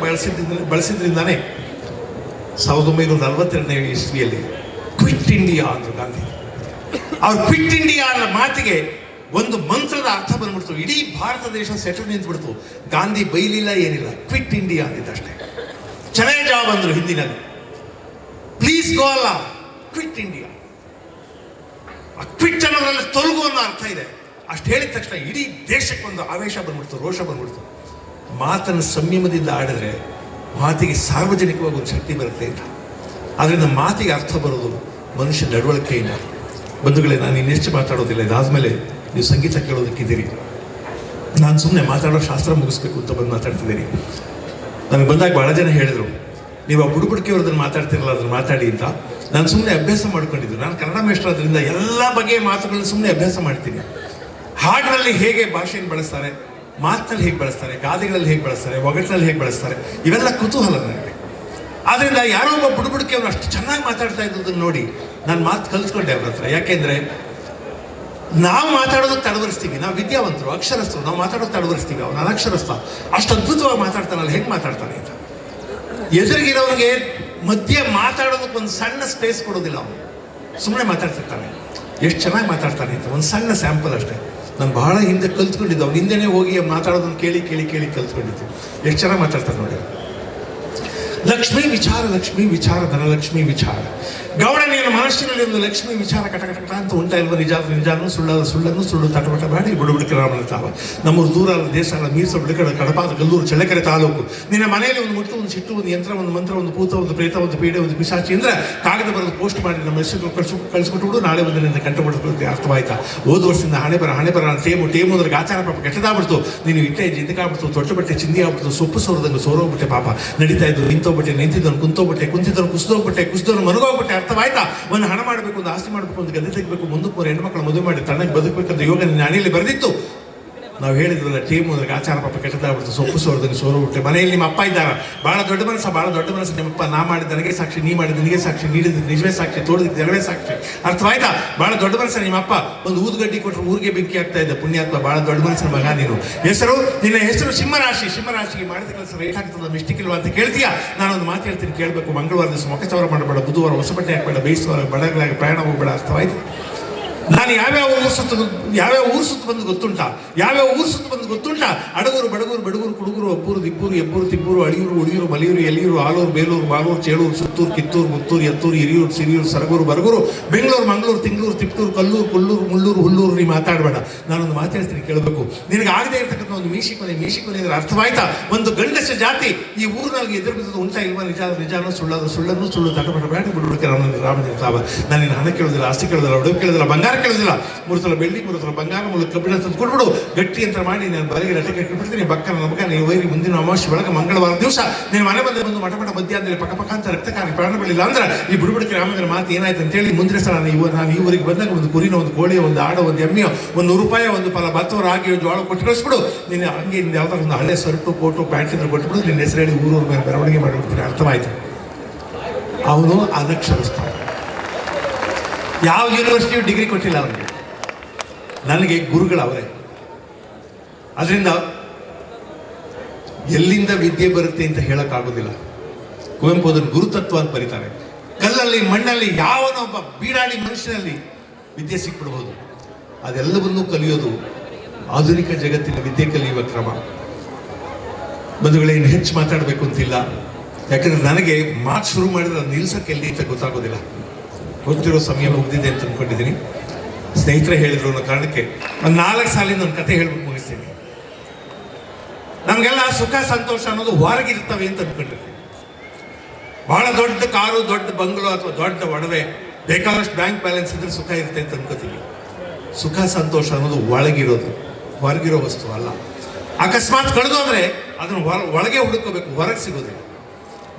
ಬಳಸಿದ್ರಿಂದಾನೇ 1942ನೇ ಇಸ್ವಿಯಲ್ಲಿ ಕ್ವಿಟ್ ಇಂಡಿಯಾ ಅಂದರು ಗಾಂಧಿ. ಅವ್ರು ಕ್ವಿಟ್ ಇಂಡಿಯಾ ಅನ್ನೋ ಮಾತಿಗೆ ಒಂದು ಮಂತ್ರದ ಅರ್ಥ ಬಂದ್ಬಿಡ್ತು. ಇಡೀ ಭಾರತ ದೇಶ ಸೆಟಲ್ ನಿಂತ್ಬಿಡ್ತು. ಗಾಂಧಿ ಬೈಲಿಲ್ಲ, ಏನಿಲ್ಲ, ಕ್ವಿಟ್ ಇಂಡಿಯಾ ಅಂದಿದ್ದಷ್ಟೇ. ಚೆನ್ನಾಗಿ ಜಾಬ್ ಅಂದ್ರು ಹಿಂದಿನಲ್ಲಿ, ಪ್ಲೀಸ್ ಗೋ ಅಲ್ಲ, ಕ್ವಿಟ್ ಇಂಡಿಯಾ. ಆ ಕ್ವಿಟ್ ಅನ್ನೋದ್ರಲ್ಲಿ ತೊಲಗು ಅನ್ನೋ ಅರ್ಥ ಇದೆ. ಅಷ್ಟು ಹೇಳಿದ ತಕ್ಷಣ ಇಡೀ ದೇಶಕ್ಕೊಂದು ಆವೇಶ ಬಂದ್ಬಿಡ್ತು, ರೋಷ ಬಂದ್ಬಿಡ್ತು. ಮಾತನ್ನು ಸಂಯಮದಿಂದ ಆಡಿದ್ರೆ ಮಾತಿಗೆ ಸಾರ್ವಜನಿಕವಾಗಿ ಒಂದು ಶಕ್ತಿ ಬರುತ್ತೆ ಅಂತ. ಅದರಿಂದ ಮಾತಿಗೆ ಅರ್ಥ ಬರೋದು ಮನುಷ್ಯ ನಡವಳಿಕೆಯಿಂದ. ಬಂಧುಗಳೇ, ನಾನು ಇನ್ನೆಷ್ಟು ಮಾತಾಡೋದಿಲ್ಲ. ಇದಾದ್ಮೇಲೆ ನೀವು ಸಂಗೀತ ಕೇಳೋದಕ್ಕಿದ್ದೀರಿ. ನಾನು ಸುಮ್ಮನೆ ಮಾತಾಡೋ ಶಾಸ್ತ್ರ ಮುಗಿಸ್ಬೇಕು ಅಂತ ಬಂದು ಮಾತಾಡ್ತಿದ್ದೀನಿ. ನನಗೆ ಬಂದಾಗ ಭಾಳ ಜನ ಹೇಳಿದರು, ನೀವು ಆ ಬುಡುಬುಡಿಕೆಯವ್ರದನ್ನು ಮಾತಾಡ್ತಿರಲ್ಲ, ಅದನ್ನು ಮಾತಾಡಿ ಅಂತ. ನಾನು ಸುಮ್ಮನೆ ಅಭ್ಯಾಸ ಮಾಡ್ಕೊಂಡಿದ್ದು. ನಾನು ಕನ್ನಡ ಮೇಷ್ಟ್ರು, ಅದರಿಂದ ಎಲ್ಲ ಬಗೆಯ ಮಾತುಗಳನ್ನ ಸುಮ್ಮನೆ ಅಭ್ಯಾಸ ಮಾಡ್ತೀನಿ. ಹಾಡಿನಲ್ಲಿ ಹೇಗೆ ಭಾಷೆಯನ್ನು ಬಳಸ್ತಾರೆ, ಮಾತಿನಲ್ಲಿ ಹೇಗೆ ಬಳಸ್ತಾರೆ, ಗಾದೆಗಳಲ್ಲಿ ಹೇಗೆ ಬಳಸ್ತಾರೆ, ಒಗಟಿನಲ್ಲಿ ಹೇಗೆ ಬಳಸ್ತಾರೆ, ಇವೆಲ್ಲ ಕುತೂಹಲ ನನಗೆ. ಆದ್ದರಿಂದ ಯಾರೋ ಒಬ್ಬ ಬುಡುಬುಡಿಕೆಯವರು ಅಷ್ಟು ಚೆನ್ನಾಗಿ ಮಾತಾಡ್ತಾ ಇದ್ದದನ್ನು ನೋಡಿ ನಾನು ಮಾತು ಕಲಿತ್ಕೊಂಡೆ ಅವ್ರ ಹತ್ರ. ಯಾಕೆಂದರೆ ನಾವು ಮಾತಾಡೋದಕ್ಕೆ ತಡವರಿಸ್ತೀವಿ, ನಾವು ವಿದ್ಯಾವಂತರು, ಅಕ್ಷರಸ್ಥರು, ನಾವು ಮಾತಾಡೋದು ತಡವರಿಸ್ತೀವಿ. ಅವನು ಅನಕ್ಷರಸ್ಥ, ಅಷ್ಟು ಅದ್ಭುತವಾಗಿ ಮಾತಾಡ್ತಾನಲ್ಲ, ಹೇಗೆ ಮಾತಾಡ್ತಾನೆ ಅಂತ. ಎದುರಿಗಿರೋನಿಗೆ ಮಧ್ಯೆ ಮಾತಾಡೋದಕ್ಕೆ ಒಂದು ಸಣ್ಣ ಸ್ಪೇಸ್ ಕೊಡೋದಿಲ್ಲ. ಅವನು ಸುಮ್ಮನೆ ಮಾತಾಡ್ತಿರ್ತಾನೆ. ಎಷ್ಟು ಚೆನ್ನಾಗಿ ಮಾತಾಡ್ತಾನೆ ಅಂತ ಒಂದು ಸಣ್ಣ ಸ್ಯಾಂಪಲ್ ಅಷ್ಟೇ. ನಾನು ಬಹಳ ಹಿಂದೆ ಕಲ್ತ್ಕೊಂಡಿದ್ದು, ಅವ್ನು ಹಿಂದೆನೇ ಹೋಗಿ ಮಾತಾಡೋದನ್ನು ಕೇಳಿ ಕೇಳಿ ಕೇಳಿ ಕಲ್ತ್ಕೊಂಡಿದ್ದು. ಎಷ್ಟು ಚೆನ್ನಾಗಿ ಮಾತಾಡ್ತಾನೆ ನೋಡಿ. ಲಕ್ಷ್ಮೀ ವಿಚಾರ, ಲಕ್ಷ್ಮೀ ವಿಚಾರ, ಧನಲಕ್ಷ್ಮೀ ವಿಚಾರ. ಗೌಡ, ನೀನು ಮನಸ್ಸಿನಲ್ಲಿ ಒಂದು ಲಕ್ಷ್ಮೀ ವಿಚಾರ ಕಟಕಟ ಅಂತ ಉಂಟಾ ಇಲ್ವ? ನಿಜಾನು ಸುಳ್ಳನ್ನು ಸುಳ್ಳು ತಟಪಟ ಮಾಡಿ ಬುಡುಬುಡಿಕೆ ರಾಮನ ತಾವ. ನಮ್ಮೂರು ದೂರ ಅಲ್ಲ, ದೇಶ ಅಲ್ಲ, ಮೀಸ ಬಿಡಕಡ ಕಡಪಾದ ಕಲ್ಲೂರು ಚಳ್ಳಕೆರೆ ತಾಲೂಕು. ನಿನ್ನ ಮನೆಯಲ್ಲಿ ಒಂದು ಮುಟ್ಟು, ಒಂದು ಸಿಟ್ಟು, ಒಂದು ಯಂತ್ರ, ಒಂದು ಮಂತ್ರ, ಒಂದು ಭೂತ, ಒಂದು ಪ್ರೇತ, ಒಂದು ಪೀಡೆ, ಒಂದು ಪಿಶಾಚಿ ಅಂದ್ರೆ ಕಾಗದ ಬರೆದು ಪೋಸ್ಟ್ ಮಾಡಿ ನಮ್ಮ ಹೆಸರು ಕಳಿಸ್ಕೊಟ್ಟು ನಾಳೆ ಒಂದು ನಿನ್ನ ಕಂಠ ಮಾಡಿಸ್ಕೊಳ್ತೀವಿ. ಅರ್ಥವಾಯ್ತಾ? ಹೋದ ವರ್ಷದಿಂದ ಹಣೆ ಬರ ಟೇಮು ಅಂದ್ರೆ ಆಚಾರ ಪಾಪ ಕೆಟ್ಟದಾಗ್ಬಿಡ್ತು. ನೀನು ಇಟ್ಟೆ ಜಿದ್ದಕ್ಕಾಗ್ಬಿಡ್ತು, ತೊಟ್ಟು ಬಟ್ಟೆ ಚಿಂದಿ ಆಗ್ಬಿಡ್ತು, ಸೊಪ್ಪು ಸೋರದಂಗೆ ಸೋರೋಗ್ಬಿಟ್ಟೆ. ಪಾಪ ನಡೀತಾ ಇದ್ದು ನಿಂತೋಗ್ಬಿಟ್ಟೆ, ನಿಂತಿದ್ದವನು ಕುಂತೋಗ್ಬಿಟ್ಟೆ ಕುಸಿದೋಗ್ಬಿಟ್ಟೆ, ಮರುಗೋಗ್ಬಿಟ್ಟೆ. ಅರ್ಥವಾಯ್ತಾ? ಒಂದು ಹಣ ಮಾಡಬೇಕು, ಒಂದು ಆಸ್ತಿ ಮಾಡಬೇಕು, ಒಂದು ಗದ್ದೆ ತೆಗಬೇಕು, ಮುಂದಕ್ಕೆ 3 ಹೆಣ್ಮಕ್ಳು ಮದುವೆ ಮಾಡಿ ತಣ್ಣಗೆ ಬದುಕಬೇಕಂತ ಯೋಗ ನಿನ್ನ ಹಣೆಯಲ್ಲಿ ಬರೆದಿತ್ತು. ನಾವು ಹೇಳಿದ್ರಲ್ಲ ಟೀಮ್ ಹೋದ್ರೆ ಆಚಾರ ಪಾಪ ಕೆಟ್ಟದಾಗ್ಬಿಡ್ತು, ಸೊಪ್ಪು ಸೋರ್ದಂಗೆ ಸೋರು ಬಿಟ್ಟೆ. ಮನೆಯಲ್ಲಿ ನಿಮ್ಮ ಅಪ್ಪ ಇದ್ದಾರೆ, ಭಾಳ ದೊಡ್ಡ ಮನಸ್ಸು ನಿಮ್ಮಪ್ಪ. ನಾ ಮಾಡಿದ ನನಗೆ ಸಾಕ್ಷಿ, ನೀ ಮಾಡಿದ ನಿನಗೆ ಸಾಕ್ಷಿ, ನೀಡಿದ ನಿಜವೇ ಸಾಕ್ಷಿ, ತೋಡಿದ ಜನವೇ ಸಾಕ್ಷಿ. ಅರ್ಥವಾಯ್ತಾ? ಭಾಳ ದೊಡ್ಡ ಮನಸ್ಸು ನಿಮ್ಮಪ್ಪ. ಒಂದು ಊದುಗಡ್ಡಿ ಕೊಟ್ಟರು ಊರಿಗೆ ಬೆಂಕಿ ಆಗ್ತಾ ಇದ್ದ ಪುಣ್ಯಾತ್ಮ. ಭಾಳ ದೊಡ್ಡ ಮನಸ್ಸಿನ ಮಗ ನೀನು. ನಿನ್ನ ಹೆಸರು ಸಿಂಹರಾಶಿಗೆ ಮಾಡಿದ ಕೆಲಸ ರೇಟ್ ಆಗ್ತದ, ಮಿಸ್ಟೇಕ್ ಇಲ್ವಾ ಅಂತ ಕೇಳ್ತೀಯಾ? ನಾನೊಂದು ಮಾತು ಹೇಳ್ತೀನಿ, ಕೇಳಬೇಕು. ಮಂಗಳವಾರ ದಿವಸ ಮೊಕ್ಕಚವರ ಮಾಡಬೇಡ, ಬುಧವಾರ ಹೊಸ ಬಟ್ಟೆ ಹಾಕಬೇಡ, ಬೇಯಿಸುವ ಬಡಗಳಾಗಿ ಪ್ರಯಾಣ ಹೋಗಬೇಡ. ಅರ್ಥವಾಯ್ತು? ನಾನು ಯಾವ್ಯಾವ ಊರು ಸುತ್ತ ಬಂದು ಗೊತ್ತುಂಟ? ಅಡಗೂರು, ಬಡಗೂರು, ಕುಡುಗೂರು, ಅಬ್ಬೂರು, ದಿಬ್ಬೂರು, ಎಬ್ಬೂರು, ತಿಬ್ಬೂರು, ಅಳಿಯೂರು, ಉಳಿಯೂರು, ಮಲಿಯೂರು, ಎಲಿಯೂರು, ಆಲೂರು, ಬೇಲೂರು, ಮಾಲೂರು, ಚೇಳೂರು, ಸುತ್ತೂರು, ಕಿತ್ತೂರು, ಮುತ್ತೂರು, ಎತ್ತೂರು, ಹಿರಿಯೂರು, ಸಿರಿಯೂರು, ಸರಗೂರು, ಬರಗೂರು, ಬೆಂಗಳೂರು, ಮಂಗಳೂರು, ತಿಂಗಳೂರು, ತಿಪ್ಟೂರು, ಕಲ್ಲೂರು, ಕೊಲ್ಲೂರು, ಮುಳ್ಳೂರು, ಹುಲ್ಲೂರು. ನೀ ಮಾತಾಡಬೇಡ. ನಾನೊಂದು ಮಾತಾಡ್ತೀನಿ, ಕೇಳಬೇಕು. ನಿನಗೆ ಆಗದೆ ಇರ್ತಕ್ಕಂಥ ಒಂದು ಮೀಶಿಕೊನೆ ಅಂದ್ರೆ ಅರ್ಥವಾಯ್ತಾ? ಒಂದು ಗಂಡಸ ಜಾತಿ ಈ ಊರಿನಲ್ಲಿ ಎದುರು ಬಿದ್ದದ್ದು ಉಂಟಾ ಇಲ್ವಾ? ನಿಜಾನೋ ಸುಳ್ಳು ತಟಪಟ ಬೇಡ ಬಿಡುವುದಕ್ಕೆ ರಾಮಚಂದ್ರ. ನಾನು ನಿನ್ನ ಹಣ ಕೇಳೋದಿಲ್ಲ, ಆಸ್ತಿ ಕೇಳೋದಿಲ್ಲ, ಒಡವೆ ಕೇಳೋದಿಲ್ಲ, ಬಂಗಾರ ಕೇಳೋದಿಲ್ಲ. 3 ಸಲ ಬೆಳ್ಳಿ, 3 ಸಲ ಬಂಗಾರ, 3 ಕಬ್ಬಿಣ ತಂದು ಕೊಟ್ಬಿಡು. ಗಟ್ಟಿ ಅಂತ ಮಾಡಿ ನಾನು ಬರೆಗೆ ರಟಕ್ಕೆ ಇಟ್ಬಿಡ್ತೀನಿ. ಬಕ್ಕನ ನಮಗ ನೀವು ವೈರಿ ಮುಂದಿನ ಅಮಾವಾಸ್ಯೆ ಒಳಗೆ ಮಂಗಳವಾರ ದಿವಸ ನೀನು ಮನೆ ಬಂದು ಮಠ ಮಧ್ಯಾಹ್ನದಲ್ಲಿ ಪಕ್ಕ ಅಂತ ರಕ್ತಕಾರಿ ಪ್ರಾಣ ಬರಲಿಲ್ಲ ಅಂದ್ರೆ ಈ ಬಿಡುಬಿಡಿಕೆ ರಾಮಚಂದ್ರ ಮಾತು ಏನಾಯ್ತು ಅಂತೇಳಿ ಮುಂದಿನ ಸಲ ನಾನು ಈ ಊರಿಗೆ ಬಂದಾಗ ಒಂದು ಕುರಿನ, ಒಂದು ಕೋಳಿಯ, ಒಂದು ಆಡ, ಒಂದು ಎಮ್ಮೆಯೋ, ಒಂದು ₹100, ಒಂದು ಫಲ ಭತ್ತ, ರಾಗಿ, ಜೋಳ ಕೊಟ್ಟು ಕಳಿಸ್ಬಿಡು. ನೀನು ಹಂಗೆ ಯಾವ್ದಾದ್ರು ಒಂದು ಹಳೆ ಸರ್ಟು, ಕೋಟು, ಪ್ಯಾಂಟ್ ಇದ್ರೆ ಕೊಟ್ಬಿಡು. ನಿನ್ನ ಹೆಸರು ಹೇಳಿ ಊರೂರ ಮೇಲೆ ಮೆರವಣಿಗೆ ಮಾಡಿಬಿಡ್ತೀನಿ. ಅರ್ಥವಾಯ್ತು? ಅವನು ಅನಕ್ಷರಸ್ಥ. ಯಾವ ಯೂನಿವರ್ಸಿಟಿಯು ಡಿಗ್ರಿ ಕೊಟ್ಟಿಲ್ಲ ಅವನಿಗೆ. ನನಗೆ ಗುರುಗಳು ಅವರೇ. ಅದರಿಂದ ಎಲ್ಲಿಂದ ವಿದ್ಯೆ ಬರುತ್ತೆ ಅಂತ ಹೇಳಕ್ಕಾಗೋದಿಲ್ಲ. ಕುವೆಂಪು ಅದನ್ನು ಗುರುತತ್ವ ಅಂತ ಬರೀತಾರೆ. ಕಲ್ಲಲ್ಲಿ, ಮಣ್ಣಲ್ಲಿ, ಯಾವನೊಬ್ಬ ಬೀಡಾಡಿ ಮನುಷ್ಯನಲ್ಲಿ ವಿದ್ಯೆ ಸಿಕ್ಬಿಡ್ಬೋದು. ಅದೆಲ್ಲವನ್ನೂ ಕಲಿಯೋದು ಆಧುನಿಕ ಜಗತ್ತಿನ ವಿದ್ಯೆ ಕಲಿಯುವ ಕ್ರಮ. ಬಂಧುಗಳೇ, ಇನ್ನು ಹೆಚ್ಚು ಮಾತಾಡಬೇಕು ಅಂತಿಲ್ಲ. ಯಾಕಂದ್ರೆ ನನಗೆ ಮಾತು ಶುರು ಮಾಡಿದ್ರೆ ಅದು ನಿಲ್ಸಕ್ಕೆ ಎಲ್ಲಿ ಅಂತ ಗೊತ್ತಾಗೋದಿಲ್ಲ. ಗೊತ್ತಿರೋ ಸಮಯ ಮುಗಿದಿದೆ ಅಂತ ಅಂದ್ಕೊಂಡಿದ್ದೀನಿ. ಸ್ನೇಹಿತರೆ ಹೇಳಿದ್ರು ಅನ್ನೋ ಕಾರಣಕ್ಕೆ ಒಂದು 4 ಸಾಲಿಂದ ಒಂದು ಕತೆ ಹೇಳ್ಬಿಟ್ಟು ಮುಗಿಸ್ತೀನಿ. ನಮಗೆಲ್ಲ ಸುಖ ಸಂತೋಷ ಅನ್ನೋದು ಹೊರಗಿರ್ತವೆ ಅಂತ ಅಂದ್ಕೊಂಡಿರ್ತೀವಿ. ಬಹಳ ದೊಡ್ಡ ಕಾರು, ದೊಡ್ಡ ಬಂಗ್ಲೋ ಅಥವಾ ದೊಡ್ಡ ಒಡವೆ, ಬೇಕಾದಷ್ಟು ಬ್ಯಾಂಕ್ ಬ್ಯಾಲೆನ್ಸ್ ಇದ್ರೆ ಸುಖ ಇರುತ್ತೆ ಅಂತ ಅನ್ಕೋತೀವಿ. ಸುಖ ಸಂತೋಷ ಅನ್ನೋದು ಒಳಗಿರೋದು, ಹೊರಗಿರೋ ವಸ್ತು ಅಲ್ಲ. ಅಕಸ್ಮಾತ್ ಕಳೆದು ಅಂದ್ರೆ ಅದನ್ನು ಒಳಗೆ ಹುಡುಕೋಬೇಕು, ಹೊರಗೆ ಸಿಗೋದಿಲ್ಲ.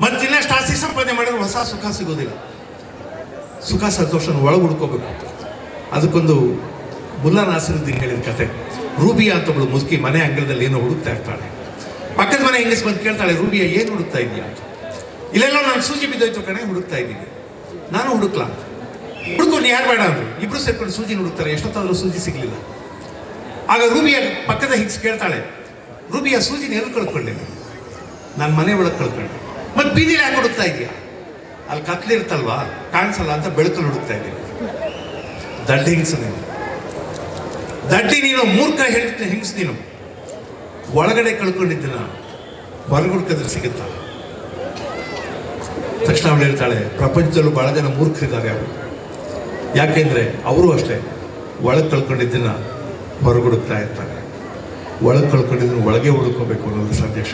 ಮತ್ತಿನ್ನಷ್ಟು ಆಸ್ತಿ ಸಂಪಾದನೆ ಮಾಡಿದ್ರೆ ಹೊಸ ಸುಖ ಸಿಗೋದಿಲ್ಲ. ಸುಖ ಸಂತೋಷನ ಒಳಗೆ ಹುಡ್ಕೋಬೇಕು. ಅದಕ್ಕೊಂದು ಮುಲ್ಲಾ ನಾಸಿರುದ್ದೀನ್ ಹೇಳಿದ ಕತೆ. ರೂಬಿಯಾ ಅಂತ ಒಬ್ಬಳು ಮುದುಕಿ ಮನೆ ಅಂಗಳದಲ್ಲಿ ಏನೋ ಹುಡುಕ್ತಾ ಇರ್ತಾಳೆ. ಪಕ್ಕದ ಮನೆ ಹೆಂಗಸ್ ಬಂದು ಕೇಳ್ತಾಳೆ, ರೂಬಿಯಾ ಏನು ಹುಡುಕ್ತಾ ಇದೆಯಾ ಅಂತ. ಇಲ್ಲೆಲ್ಲ ನಾನು ಸೂಜಿ ಬಿದ್ದೋಯ್ತು ಕಣೆ, ಹುಡುಕ್ತಾ ಇದ್ದೀನಿ. ನಾನು ಹುಡುಕ್ಲಾ? ಹುಡುಕೊಂಡು ಯಾರು ಬೇಡ ಅಂದ್ರು. ಇಬ್ರು ಸೇರ್ಕೊಂಡು ಸೂಜಿ ಹುಡುಕ್ತಾರೆ. ಎಷ್ಟೊತ್ತಾದ್ರೂ ಸೂಜಿ ಸಿಗ್ಲಿಲ್ಲ. ಆಗ ರೂಬಿಯಾ ಪಕ್ಕದ ಹಿಂಗ್ಸ್ ಕೇಳ್ತಾಳೆ, ರೂಬಿಯಾ ಸೂಜಿನ ಎಲ್ಲಿ ಕಳ್ಕೊಂಡಿಲ್ಲ? ನಾನು ಮನೆ ಒಳಗೆ ಕಳ್ಕೊಂಡೆ. ಮತ್ತೆ ಬೀದಿಲಿ ಯಾಕೆ ಹುಡುಕ್ತಾ ಇದೆಯಾ? ಅಲ್ಲಿ ಕತ್ಲಿರ್ತಲ್ವಾ, ಕಾಣಿಸಲ್ಲ ಅಂತ ಬೆಳಕಲ್ಲಿ ಹುಡುಕ್ತಾ ಇದ್ದೀನಿ. ದಡ್ಡ ಹಿಂಗ್ಸ ನೀನು, ದಡ್ಡಿ ನೀನು, ಮೂರ್ಖ ಹಿಂಗ್ಸ್ ನೀನು. ಒಳಗಡೆ ಕಳ್ಕೊಂಡಿದ್ದನ ಹೊರಗೆ ಹುಡುಕಿದ್ರೆ ಸಿಗುತ್ತಾ? ತಕ್ಷಣ ಅವಳು ಹೇಳ್ತಾಳೆ, ಪ್ರಪಂಚದಲ್ಲೂ ಬಹಳ ಜನ ಮೂರ್ಖರಿದ್ದಾರೆ ಅವರು. ಯಾಕೆಂದ್ರೆ ಅವರು ಅಷ್ಟೇ ಒಳಗೆ ಕಳ್ಕೊಂಡಿದ್ದನ್ನ ಹೊರಗೆ ಹುಡುಕ್ತಾ ಇರ್ತಾರೆ. ಒಳಗೆ ಕಳ್ಕೊಂಡಿದ್ದನ್ನು ಒಳಗೆ ಹುಡುಕೋಬೇಕು ಅನ್ನೋದು ಸಂದೇಶ.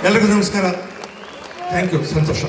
ಎಲ್ಲರಿಗೂ ನಮಸ್ಕಾರ. Thank you. ಸಂತೋಷ.